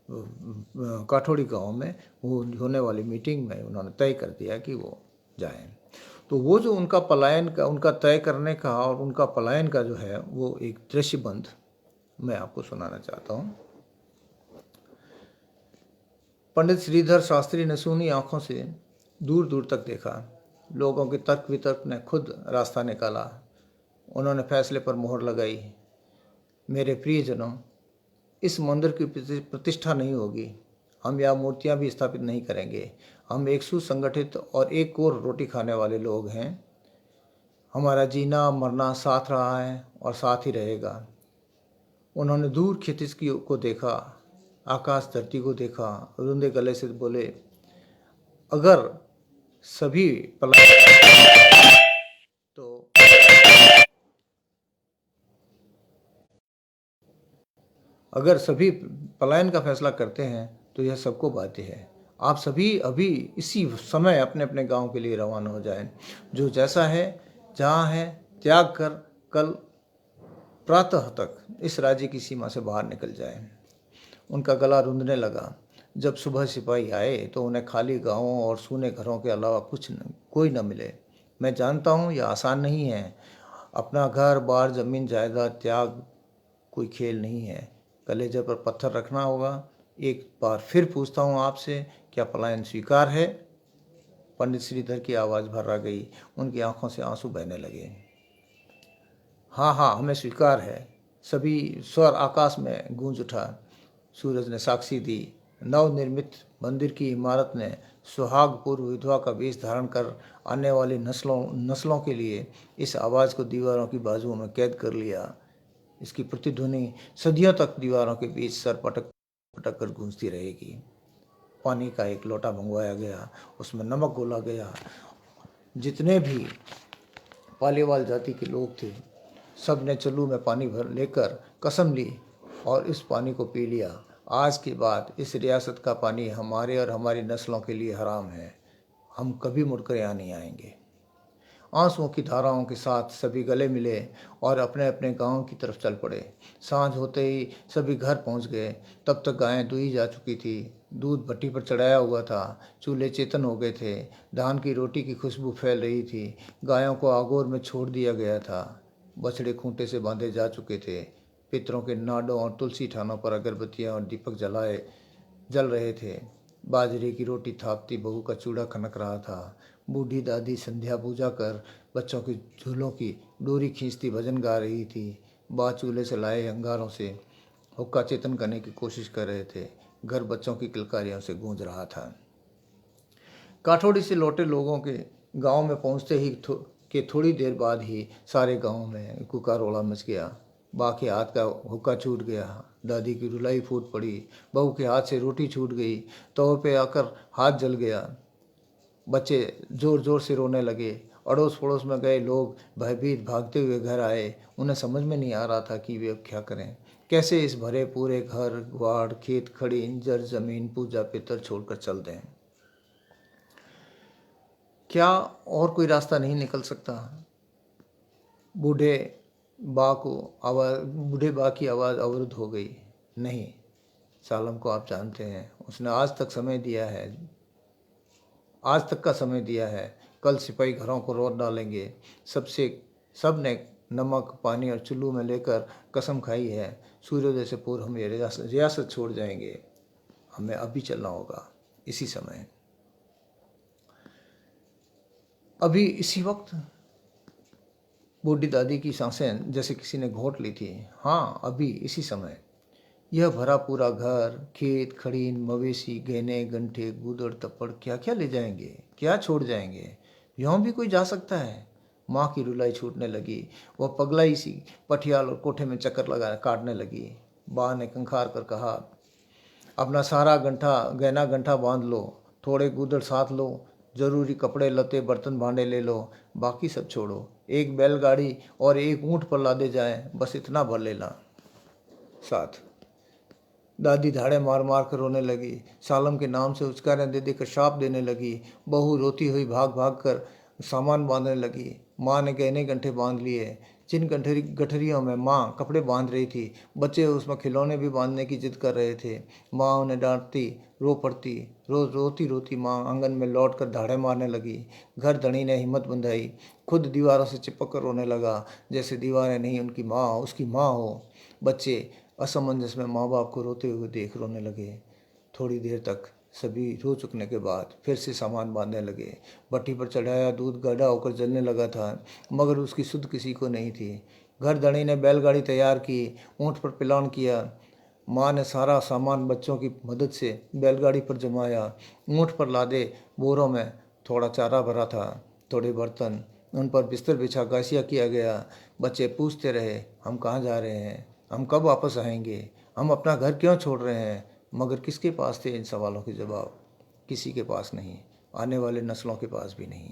काठोड़ी गांव में वो होने वाली मीटिंग में उन्होंने तय कर दिया कि वो जाएं। तो वो जो उनका पलायन का, उनका तय करने का और उनका पलायन का जो है वो एक दृश्यबंध मैं आपको सुनाना चाहता हूँ। पंडित श्रीधर शास्त्री ने सूनी आंखों से दूर दूर तक देखा। लोगों के तर्क वितर्क ने खुद रास्ता निकाला। उन्होंने फैसले पर मोहर लगाई। मेरे प्रियजनों, इस मंदिर की प्रतिष्ठा नहीं होगी। हम यहाँ मूर्तियाँ भी स्थापित नहीं करेंगे। हम एक सुसंगठित और एक और रोटी खाने वाले लोग हैं। हमारा जीना मरना साथ रहा है और साथ ही रहेगा। उन्होंने दूर क्षितिज को देखा, आकाश धरती को देखा, रुंधे गले से बोले, अगर सभी तो अगर सभी पलायन का फैसला करते हैं तो यह सबको बाध्य है। आप सभी अभी इसी समय अपने अपने गांव के लिए रवाना हो जाएं। जो जैसा है जहाँ है त्याग कर कल प्रातः तक इस राज्य की सीमा से बाहर निकल जाएं। उनका गला रुंधने लगा। जब सुबह सिपाही आए तो उन्हें खाली गांवों और सूने घरों के अलावा कोई न मिले। मैं जानता हूँ यह आसान नहीं है। अपना घर बार जमीन जायदाद त्याग कोई खेल नहीं है। कलेजे पर पत्थर रखना होगा। एक बार फिर पूछता हूँ आपसे, क्या पलायन स्वीकार है? पंडित श्रीधर की आवाज़ भर्रा गई। उनकी आंखों से आंसू बहने लगे। हाँ हाँ, हमें स्वीकार है। सभी स्वर आकाश में गूंज उठा। सूरज ने साक्षी दी। नवनिर्मित मंदिर की इमारत ने सुहागपूर्व विधवा का वेश धारण कर आने वाली नस्लों के लिए इस आवाज़ को दीवारों की बाजुओं में कैद कर लिया। इसकी प्रतिध्वनि सदियों तक दीवारों के बीच सर पटक पटक कर गूंजती रहेगी। पानी का एक लोटा मंगवाया गया, उसमें नमक घोला गया। जितने भी पालीवाल जाति के लोग थे सब ने चल्लू में पानी भर लेकर कसम ली और इस पानी को पी लिया। आज के बाद इस रियासत का पानी हमारे और हमारी नस्लों के लिए हराम है। हम कभी मुड़कर यहाँ नहीं आएंगे। आंसुओं की धाराओं के साथ सभी गले मिले और अपने अपने गांव की तरफ चल पड़े। सांझ होते ही सभी घर पहुंच गए। तब तक गायें दुही जा चुकी थी। दूध भट्टी पर चढ़ाया हुआ था। चूल्हे चेतन हो गए थे। धान की रोटी की खुशबू फैल रही थी। गायों को आगोर में छोड़ दिया गया था। बछड़े खूंटे से बांधे जा चुके थे। पितरों के नाडों और तुलसी ठानों पर अगरबत्तियाँ और दीपक जल रहे थे। बाजरे की रोटी थापती बहू का चूड़ा खनक रहा था। बूढ़ी दादी संध्या पूजा कर बच्चों की झूलों की डोरी खींचती भजन गा रही थी। बा चूल्हे से लाए अंगारों से हुक्का चेतन करने की कोशिश कर रहे थे। घर बच्चों की किलकारियों से गूंज रहा था। काठोड़ी से लौटे लोगों के गांव में पहुंचते ही थोड़ी देर बाद ही सारे गांव में कुकारोला मच गया। बा के हाथ का हुक्का छूट गया। दादी की रुलाई फूट पड़ी। बहू के हाथ से रोटी छूट गई। तवे पे आकर हाथ जल गया। बच्चे जोर जोर से रोने लगे। अड़ोस पड़ोस में गए लोग भयभीत भागते हुए घर आए। उन्हें समझ में नहीं आ रहा था कि वे अब क्या करें। कैसे इस भरे पूरे घर ग्वाड़ खेत खड़ी जर जमीन पूजा पितर छोड़कर चल दें? क्या और कोई रास्ता नहीं निकल सकता? बूढ़े बूढ़े बा की आवाज़ अवरुद्ध हो गई। नहीं, सालम को आप जानते हैं, उसने आज तक समय दिया है, आज तक का समय दिया है। कल सिपाही घरों को रोड डालेंगे। सब ने नमक पानी और चुल्लू में लेकर कसम खाई है, सूर्योदय से पूर्व हम ये रियासत छोड़ जाएंगे। हमें अभी चलना होगा, इसी समय, अभी इसी वक्त। बूढ़ी दादी की सांसें जैसे किसी ने घोंट ली थी। हाँ, अभी इसी समय। यह भरा पूरा घर खेत खड़ीन मवेशी गहने गंठे गूदड़ तप्पड़ क्या क्या ले जाएंगे, क्या छोड़ जाएंगे? यूँ भी कोई जा सकता है? माँ की रुलाई छूटने लगी। वह पगलाई सी पठियाल और कोठे में चक्कर लगा काटने लगी। बा ने कंखार कर कहा, अपना सारा गहना गंठा बांध लो, थोड़े गूदड़ साथ लो, जरूरी कपड़े लते बर्तन भांडे ले लो, बाकी सब छोड़ो। एक बैलगाड़ी और एक ऊँट पर लादे जाए, बस इतना भर लेना साथ। दादी धाड़े मार मार कर रोने लगी। सालम के नाम से उचकारें दे देकर शाप देने लगी। बहू रोती हुई भाग भाग कर सामान बांधने लगी। माँ ने गहने गंठे बांध लिए। जिन गठरियों में माँ कपड़े बांध रही थी, बच्चे उसमें खिलौने भी बांधने की जिद कर रहे थे। माँ उन्हें डांटती, रो पड़ती। रोज रोती रोती माँ आंगन में लौट कर धाड़े मारने लगी। घर धनी ने हिम्मत बंधाई, खुद दीवारों से चिपक कर रोने लगा, जैसे दीवारें नहीं उनकी माँ उसकी माँ हो। बच्चे असमंजस में माँ बाप को रोते हुए देख रोने लगे। थोड़ी देर तक सभी रो चुकने के बाद फिर से सामान बांधने लगे। भट्टी पर चढ़ाया दूध गाढ़ा होकर जलने लगा था, मगर उसकी सुध किसी को नहीं थी। घर धनी ने बैलगाड़ी तैयार की, ऊँट पर पिलान किया। माँ ने सारा सामान बच्चों की मदद से बैलगाड़ी पर जमाया। ऊँट पर लादे बोरों में थोड़ा चारा भरा था, थोड़े बर्तन, उन पर बिस्तर बिछा गासिया किया गया। बच्चे पूछते रहे, हम कहाँ जा रहे हैं, हम कब वापस आएंगे, हम अपना घर क्यों छोड़ रहे हैं? मगर किसके पास थे इन सवालों के जवाब? किसी के पास नहीं, आने वाले नस्लों के पास भी नहीं।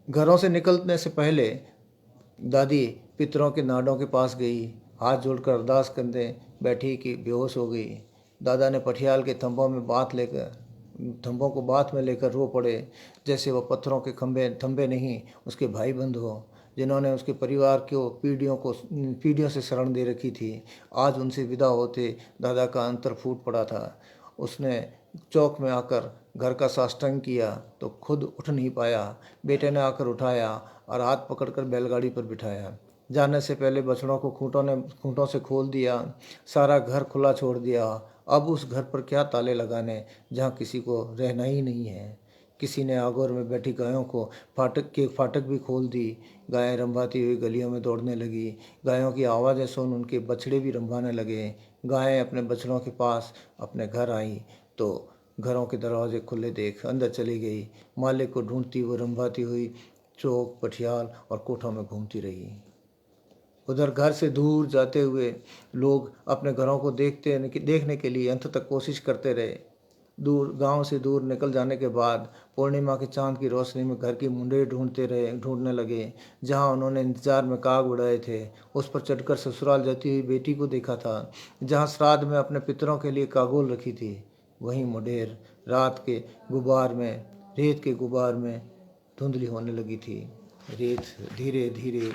घरों से निकलने से पहले दादी पितरों के नाडों के पास गई, हाथ जोड़कर अरदास करने बैठी कि बेहोश हो गई। दादा ने पठियाल के थंभों को बात में लेकर रो पड़े, जैसे वह पत्थरों के थंभे नहीं उसके भाई बंधु हो, जिन्होंने उसके परिवार को पीढ़ियों से शरण दे रखी थी। आज उनसे विदा होते दादा का अंतर फूट पड़ा था। उसने चौक में आकर घर का साष्टांग किया तो खुद उठ नहीं पाया। बेटे ने आकर उठाया और हाथ पकड़कर बैलगाड़ी पर बिठाया। जाने से पहले बछड़ों को खूंटों से खोल दिया, सारा घर खुला छोड़ दिया। अब उस घर पर क्या ताले लगाने जहाँ किसी को रहना ही नहीं है। किसी ने आगोर में बैठी गायों को फाटक भी खोल दी। गायें रंभाती हुई गलियों में दौड़ने लगी। गायों की आवाज़ें सुन उनके बछड़े भी रंभाने लगे। गायें अपने बछड़ों के पास अपने घर आई तो घरों के दरवाजे खुले देख अंदर चली गई। मालिक को ढूंढती वो रंभाती हुई चौक पठियाल और कोठों में घूमती रही। उधर घर से दूर जाते हुए लोग अपने घरों को देखने के लिए अंत तक कोशिश करते रहे। गांव से दूर निकल जाने के बाद पूर्णिमा के चांद की रोशनी में घर की मुंडे ढूंढने लगे। जहां उन्होंने इंतजार में काग उड़ाए थे, उस पर चढ़कर ससुराल जाती हुई बेटी को देखा था। जहां श्राद्ध में अपने पितरों के लिए कागोल रखी थी, वहीं मुंडेर रेत के गुबार में धुंधली होने लगी थी। रेत धीरे धीरे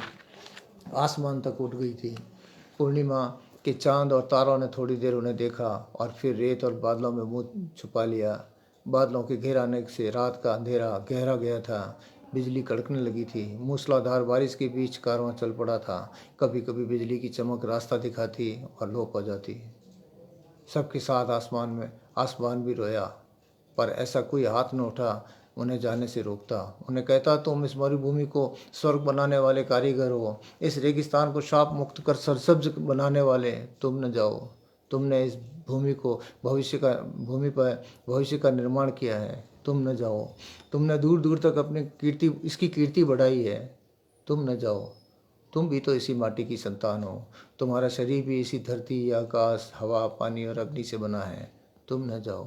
आसमान तक उठ गई थी। पूर्णिमा के चांद और तारों ने थोड़ी देर उन्हें देखा और फिर रेत और बादलों में मुंह छुपा लिया। बादलों के घेर आने से रात का अंधेरा गहरा गया था। बिजली कड़कने लगी थी। मूसलाधार बारिश के बीच कारवां चल पड़ा था। कभी कभी बिजली की चमक रास्ता दिखाती और लोप हो जाती। सबके साथ आसमान भी रोया, पर ऐसा कोई हाथ न उठा उन्हें जाने से रोकता। उन्हें कहता, तुम इस मरुभूमि को स्वर्ग बनाने वाले कारीगर हो, इस रेगिस्तान को शाप मुक्त कर सरसब्ज बनाने वाले तुम न जाओ। तुमने इस भूमि पर भविष्य का निर्माण किया है, तुम न जाओ। तुमने दूर दूर तक इसकी कीर्ति बढ़ाई है, तुम न जाओ। तुम भी तो इसी माटी की संतान हो, तुम्हारा शरीर भी इसी धरती आकाश हवा पानी और अग्नि से बना है, तुम न जाओ।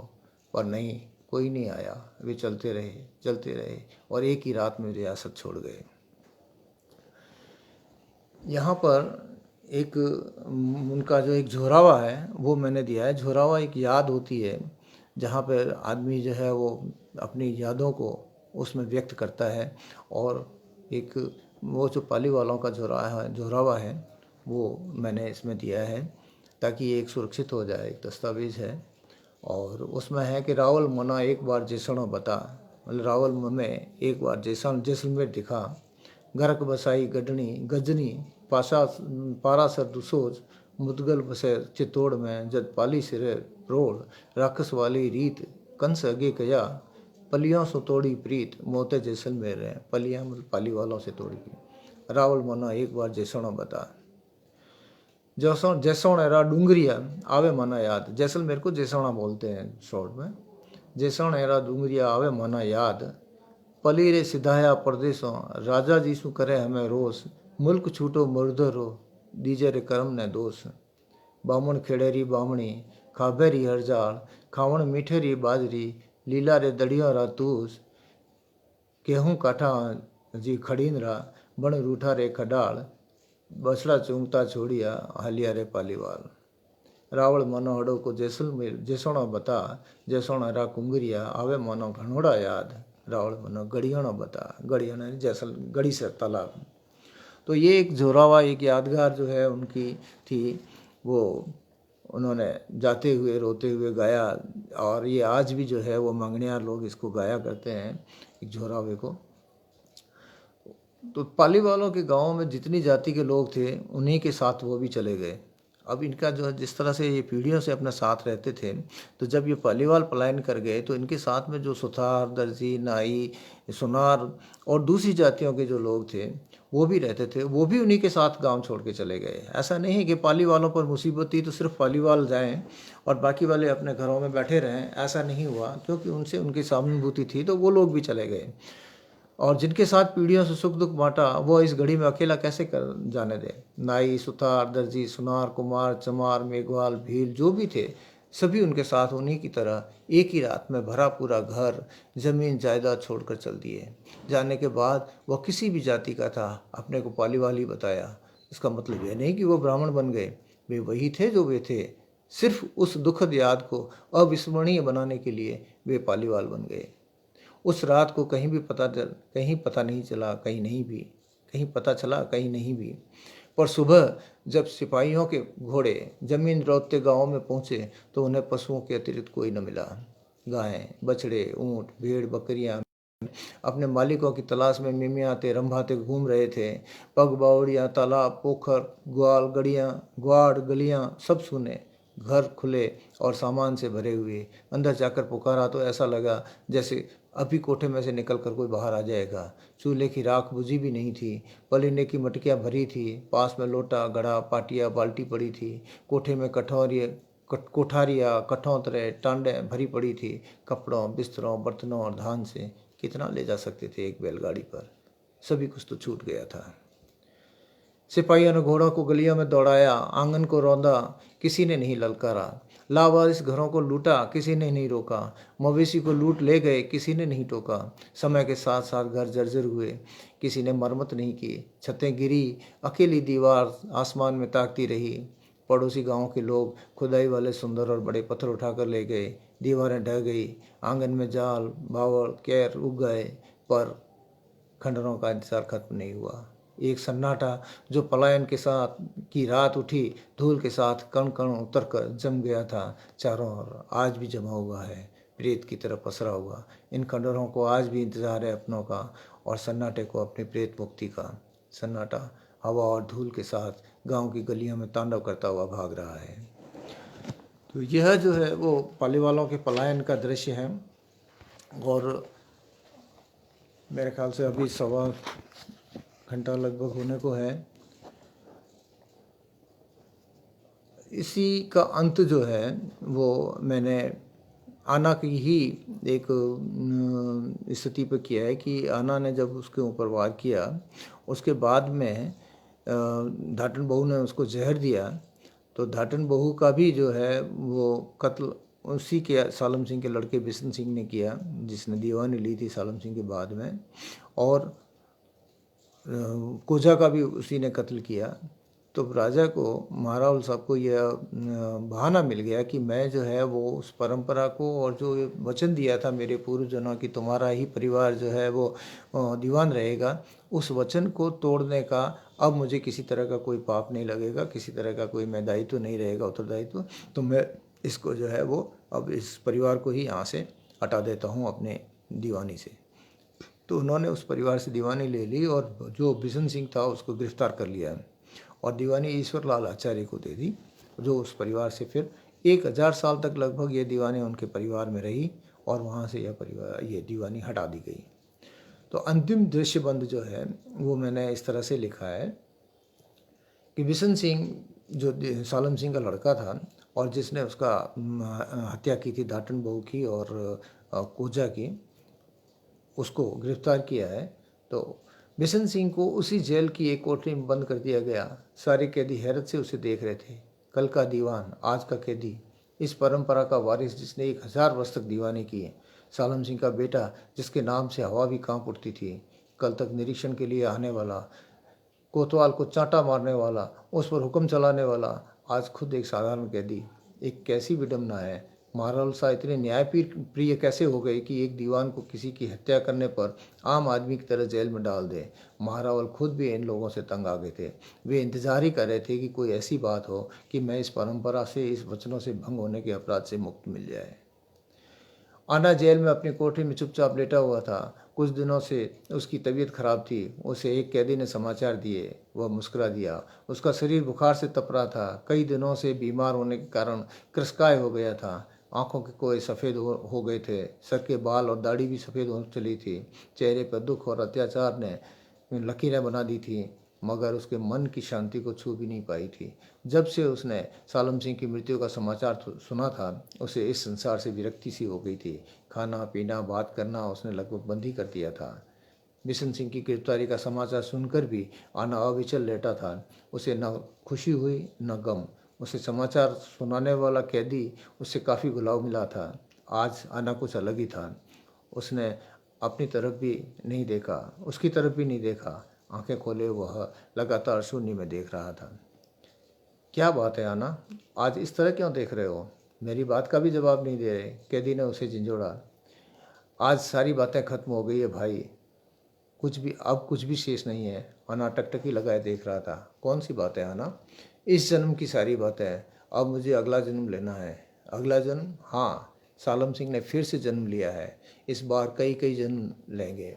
पर नहीं, कोई नहीं आया। वे चलते रहे और एक ही रात में रियासत छोड़ गए। यहाँ पर एक उनका जो एक झोरावा है वो मैंने दिया है। झोरावा एक याद होती है जहाँ पर आदमी जो है वो अपनी यादों को उसमें व्यक्त करता है, और एक वो जो पाली वालों का झोरावा है वो मैंने इसमें दिया है ताकि ये एक सुरक्षित हो जाए, एक दस्तावेज़ है। और उसमें है कि रावल मना एक बार जैसणो बता, मतलब रावल में एक बार जैसलमेर दिखा, गरक बसाई गडनी गजनी पारासर दुसोज, मुदगल बसे चित्तौड़ में जद पाली सिरे रोड़, राक्षस वाली रीत कंस अगे कया, पलियों से तोड़ी प्रीत मोते जैसलमेर है। पलियाँ मतलब पाली वालों से तोड़ी की। रावल मना एक बार जैसणो बता, जैसोनेरा डूंगरिया आवे मना याद। जैसलमेर को जैसोना बोलते हैं शॉर्ट में। जैसोनेरा डूंगरिया आवे मना याद, पली रे सिधाया परदेसों, राजा जी सु करे हमें रोस, मुल्क छूटो मुर्दरो, दीजे रे कर्म ने दोष। बामण खेड़ेरी बामणी, खाभेरी हरजाल, खावण मीठेरी बाजरी, लीला रे दड़िया रा तूस, गेहूँ काठा जी खड़ींदरा, बण रूठा रे खडाल, बसड़ा चूंगता छोड़िया, हलिया रे पालीवाल। रावल मनो हड़ो को जैसलमेर जैसोणो बता, जैसोणा रा कुंगरिया आवे मनो घणोड़ा याद, रावल मनो गड़ियाणो बता। गड़ियाणा जैसल गड़ी से तालाब। तो ये एक जोरावा, एक यादगार जो है उनकी थी, वो उन्होंने जाते हुए रोते हुए गाया, और ये आज भी जो है वो मंगनियार लोग इसको गाया करते हैं, एक जोरावे को। तो पाली वालों के गांव में जितनी जाति के लोग थे उन्हीं के साथ वो भी चले गए। अब इनका जो है जिस तरह से ये पीढ़ियों से अपने साथ रहते थे, तो जब ये पालीवाल पलायन कर गए तो इनके साथ में जो सुथार, दर्जी, नाई, सुनार और दूसरी जातियों के जो लोग थे वो भी रहते थे, वो भी उन्हीं के साथ गांव छोड़ के चले गए। ऐसा नहीं है कि पाली वालों पर मुसीबत थी तो सिर्फ पालीवाल जाएं और बाकी वाले अपने घरों में बैठे रहें, ऐसा नहीं हुआ। क्योंकि उनसे उनकी सहानुभूति थी तो वो लोग भी चले गए। और जिनके साथ पीढ़ियों से सुख दुख बांटा वो इस घड़ी में अकेला कैसे कर जाने दे। नाई, सुतार, दर्जी, सुनार, कुमार, चमार, मेघवाल, भील जो भी थे सभी उनके साथ उन्हीं की तरह एक ही रात में भरा पूरा घर, जमीन जायदाद छोड़कर चल दिए। जाने के बाद वह किसी भी जाति का था, अपने को पालीवाल ही बताया। इसका मतलब यह नहीं कि वो ब्राह्मण बन गए, वे वही थे जो वे थे। सिर्फ उस दुखद याद को अविस्मरणीय बनाने के लिए वे पालीवाल बन गए। उस रात को कहीं पता नहीं चला, कहीं पता चला, कहीं नहीं भी। पर सुबह जब सिपाहियों के घोड़े जमीन रौदते गांव में पहुंचे तो उन्हें पशुओं के अतिरिक्त कोई न मिला। गायें, बछड़े, ऊंट, भेड़, बकरियां अपने मालिकों की तलाश में मिमियाते रंभाते घूम रहे थे। पग बावड़ियाँ, तालाब, पोखर, ग्वाड़, गलियाँ सब सूने, घर खुले और सामान से भरे हुए। अंदर जाकर पुकारा तो ऐसा लगा जैसे अभी कोठे में से निकल कर कोई बाहर आ जाएगा। चूल्हे की राख बुझी भी नहीं थी, पलीने की मटकियाँ भरी थी, पास में लोटा, घड़ा, पाटिया, बाल्टी पड़ी थी। कोठे में कोठारियाँ, कठौतरे, टांडें भरी पड़ी थी। कपड़ों, बिस्तरों, बर्तनों और धान से कितना ले जा सकते थे एक बैलगाड़ी पर। सभी कुछ तो छूट गया था। सिपाहियों ने घोड़ों को गलियों में दौड़ाया, आंगन को रौंदा, किसी ने नहीं ललकारा। लावारिस घरों को लूटा, किसी ने नहीं रोका। मवेशी को लूट ले गए, किसी ने नहीं टोका। समय के साथ साथ घर जर्जर हुए, किसी ने मरम्मत नहीं की। छतें गिरी, अकेली दीवार आसमान में ताकती रही। पड़ोसी गांव के लोग खुदाई वाले सुंदर और बड़े पत्थर उठाकर ले गए। दीवारें ढह गई, आंगन में जाल, बावड़, कैर उग गए, पर खंडरों का इंतजार खत्म नहीं हुआ। एक सन्नाटा जो पलायन के साथ की रात उठी, धूल के साथ कण कण उतर कर जम गया था, चारों ओर आज भी जमा हुआ है, प्रेत की तरह पसरा हुआ। इन खंडरों को आज भी इंतजार है अपनों का, और सन्नाटे को अपनी प्रेत मुक्ति का। सन्नाटा हवा और धूल के साथ गांव की गलियों में तांडव करता हुआ भाग रहा है। तो यह जो है वो पालीवालों के पलायन का दृश्य है। और मेरे ख्याल से अभी 1.25 घंटा लगभग होने को है। इसी का अंत जो है वो मैंने आना की ही एक स्थिति पर किया है कि आना ने जब उसके ऊपर वार किया, उसके बाद में धाटन बहू ने उसको जहर दिया। तो धाटन बहू का भी जो है वो कत्ल उसी के सालम सिंह के लड़के बिशन सिंह ने किया, जिसने दीवानी ली थी सालम सिंह के बाद में। और कोजा का भी उसी ने कत्ल किया। तो राजा को, महारावल साहब को यह बहाना मिल गया कि मैं जो है वो उस परंपरा को और जो ये वचन दिया था मेरे पूर्वजनों कि तुम्हारा ही परिवार जो है वो दीवान रहेगा, उस वचन को तोड़ने का अब मुझे किसी तरह का कोई पाप नहीं लगेगा, किसी तरह का कोई मैं दायित्व नहीं रहेगा, उत्तरदायित्व। तो मैं इसको जो है वो अब इस परिवार को ही यहाँ से हटा देता हूँ अपने दीवानी से। तो उन्होंने उस परिवार से दीवानी ले ली और जो बिशन सिंह था उसको गिरफ्तार कर लिया और दीवानी ईश्वर लाल आचार्य को दे दी, जो उस परिवार से फिर 1000 साल तक लगभग ये दीवानी उनके परिवार में रही और वहाँ से ये दीवानी हटा दी गई। तो अंतिम दृश्यबंध जो है वो मैंने इस तरह से लिखा है कि बिशन सिंह जो सालम सिंह का लड़का था और जिसने उसका हत्या की थी दाटन बहू की और कोजा की, उसको गिरफ्तार किया है। तो बिशन सिंह को उसी जेल की एक कोठरी में बंद कर दिया गया। सारे कैदी हैरत से उसे देख रहे थे। कल का दीवान, आज का कैदी, इस परंपरा का वारिस जिसने 1000 वर्ष तक दीवानी की, सालम सिंह का बेटा जिसके नाम से हवा भी कांप उठती थी, कल तक निरीक्षण के लिए आने वाला, कोतवाल को चांटा मारने वाला, उस पर हुक्म चलाने वाला, आज खुद एक साधारण कैदी। एक कैसी विडम्बना है। महारावल साहब इतने न्याय प्रिय कैसे हो गए कि एक दीवान को किसी की हत्या करने पर आम आदमी की तरह जेल में डाल दे। महारावल खुद भी इन लोगों से तंग आ गए थे। वे इंतजार ही कर रहे थे कि कोई ऐसी बात हो कि मैं इस परंपरा से, इस वचनों से भंग होने के अपराध से मुक्त मिल जाए। आना जेल में अपनी कोठरी में चुपचाप लेटा हुआ था। कुछ दिनों से उसकी तबीयत खराब थी। उसे एक कैदी ने समाचार दिए। वह मुस्कुरा दिया। उसका शरीर बुखार से तप रहा था। कई दिनों से बीमार होने के कारण कृशकाय हो गया था। आंखों के कोए सफ़ेद हो गए थे। सर के बाल और दाढ़ी भी सफ़ेद हो चली थी। चेहरे पर दुख और अत्याचार ने लकीरें बना दी थी, मगर उसके मन की शांति को छू भी नहीं पाई थी। जब से उसने सालम सिंह की मृत्यु का समाचार सुना था, उसे इस संसार से विरक्ति सी हो गई थी। खाना पीना बात करना उसने लगभग बंद ही कर दिया था। बिशन सिंह की गिरफ्तारी का समाचार सुनकर भी आना अविचल लेटा था। उसे न खुशी हुई न गम। उसे समाचार सुनाने वाला कैदी उससे काफ़ी घुलाव मिला था। आज आना कुछ अलग ही था। उसने अपनी तरफ भी नहीं देखा, उसकी तरफ भी नहीं देखा। आंखें खोले वह लगातार शून्य में देख रहा था। क्या बात है आना, आज इस तरह क्यों देख रहे हो? मेरी बात का भी जवाब नहीं दे रहे। कैदी ने उसे झिंझोड़ा। आज सारी बातें खत्म हो गई है भाई, अब कुछ भी शेष नहीं है। आना टकटकी लगाए देख रहा था। कौन सी बात है आना? इस जन्म की सारी बातें। अब मुझे अगला जन्म लेना है। अगला जन्म? हाँ, सालम सिंह ने फिर से जन्म लिया है। इस बार कई कई जन्म लेंगे,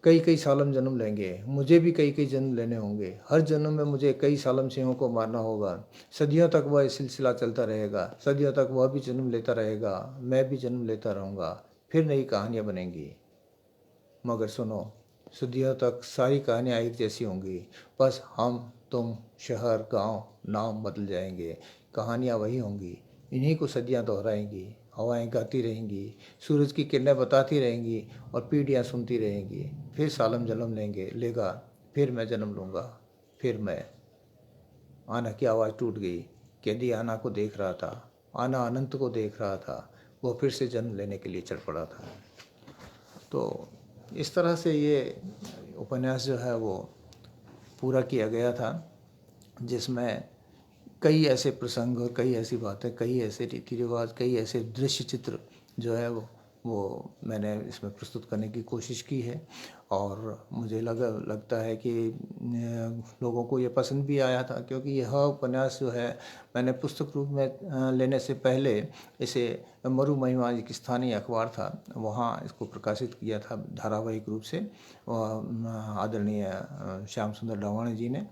कई कई सालम जन्म लेंगे। मुझे भी कई कई जन्म लेने होंगे। हर जन्म में मुझे कई सालम सिंहों को मारना होगा। सदियों तक वह सिलसिला चलता रहेगा। सदियों तक वह भी जन्म लेता रहेगा, मैं भी जन्म लेता रहूँगा। फिर नई कहानियाँ बनेंगी। मगर सुनो, सदियों तक सारी कहानियाँ एक जैसी होंगी। बस हम, तुम, शहर, गांव, नाम बदल जाएंगे। कहानियाँ वही होंगी। इन्हीं को सदियाँ दोहराएंगी। हवाएं गाती रहेंगी, सूरज की किरणें बताती रहेंगी और पीढ़ियाँ सुनती रहेंगी। फिर सालम जन्म लेगा, फिर मैं जन्म लूँगा, फिर मैं। आना की आवाज़ टूट गई। कैदी आना को देख रहा था। आना अनंत को देख रहा था। वो फिर से जन्म लेने के लिए चढ़ पड़ा था। तो इस तरह से ये उपन्यास जो है वो पूरा किया गया था, जिसमें कई ऐसे प्रसंग, कई ऐसी बातें, कई ऐसे रीति रिवाज, कई ऐसे दृश्य चित्र जो है वो मैंने इसमें प्रस्तुत करने की कोशिश की है। और मुझे लगता है कि लोगों को ये पसंद भी आया था, क्योंकि यह उपन्यास जो है मैंने पुस्तक रूप में लेने से पहले इसे मरु महिमा एक स्थानीय अखबार था, वहाँ इसको प्रकाशित किया था धारावाहिक रूप से आदरणीय श्याम सुंदर डावाणी जी ने।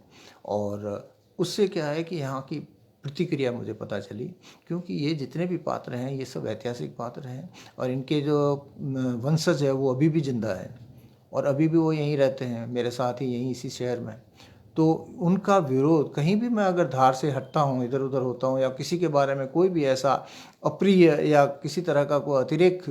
और उससे क्या है कि यहाँ की प्रतिक्रिया मुझे पता चली, क्योंकि ये जितने भी पात्र हैं ये सब ऐतिहासिक पात्र हैं और इनके जो वंशज है वो अभी भी जिंदा है और अभी भी वो यहीं रहते हैं, मेरे साथ ही यहीं इसी शहर में। तो उनका विरोध, कहीं भी मैं अगर धार से हटता हूँ, इधर उधर होता हूँ या किसी के बारे में कोई भी ऐसा अप्रिय या किसी तरह का कोई अतिरेक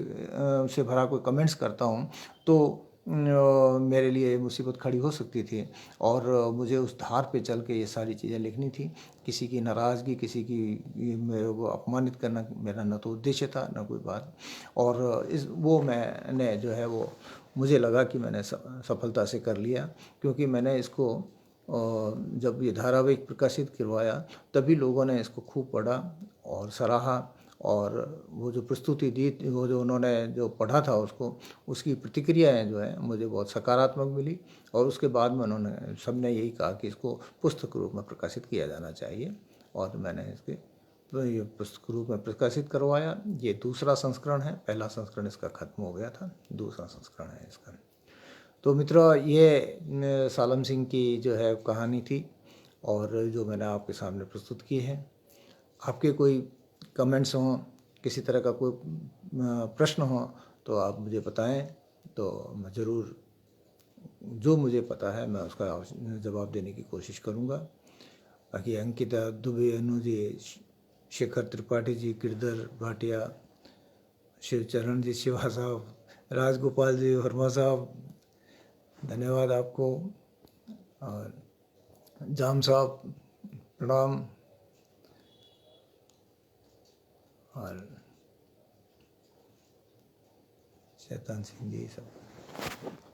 से भरा कोई कमेंट्स करता हूँ, तो मेरे लिए मुसीबत खड़ी हो सकती थी। और मुझे उस धार पे चल के ये सारी चीज़ें लिखनी थी। किसी की नाराज़गी, किसी की मेरे को अपमानित करना मेरा न तो उद्देश्य था न कोई बात। और वो मैंने जो है वो मुझे लगा कि मैंने सफलता से कर लिया, क्योंकि मैंने इसको जब ये धारावाहिक प्रकाशित करवाया तभी लोगों ने इसको खूब पढ़ा और सराहा, और वो जो प्रस्तुति दी, वो जो उन्होंने जो पढ़ा था उसको, उसकी प्रतिक्रियाएं जो है मुझे बहुत सकारात्मक मिली। और उसके बाद में उन्होंने सबने यही कहा कि इसको पुस्तक रूप में प्रकाशित किया जाना चाहिए, और मैंने इसके तो ये पुस्तक रूप में प्रकाशित करवाया। ये दूसरा संस्करण है, पहला संस्करण इसका खत्म हो गया था, दूसरा संस्करण है इसका। तो मित्रों, ये सालम सिंह की जो है कहानी थी, और जो मैंने आपके सामने प्रस्तुत की है। आपके कोई कमेंट्स हों, किसी तरह का कोई प्रश्न हो तो आप मुझे बताएं, तो मैं ज़रूर जो मुझे पता है मैं उसका जवाब देने की कोशिश करूँगा। बाकी अंकिता दुबे, अनु जी, शेखर त्रिपाठी जी, गिरधर भाटिया, शिवचरण जी, शिवा साहब, राजगोपाल जी, वर्मा साहब, धन्यवाद आपको। और जाम साहब प्रणाम, और शैतान सिंह जी सब।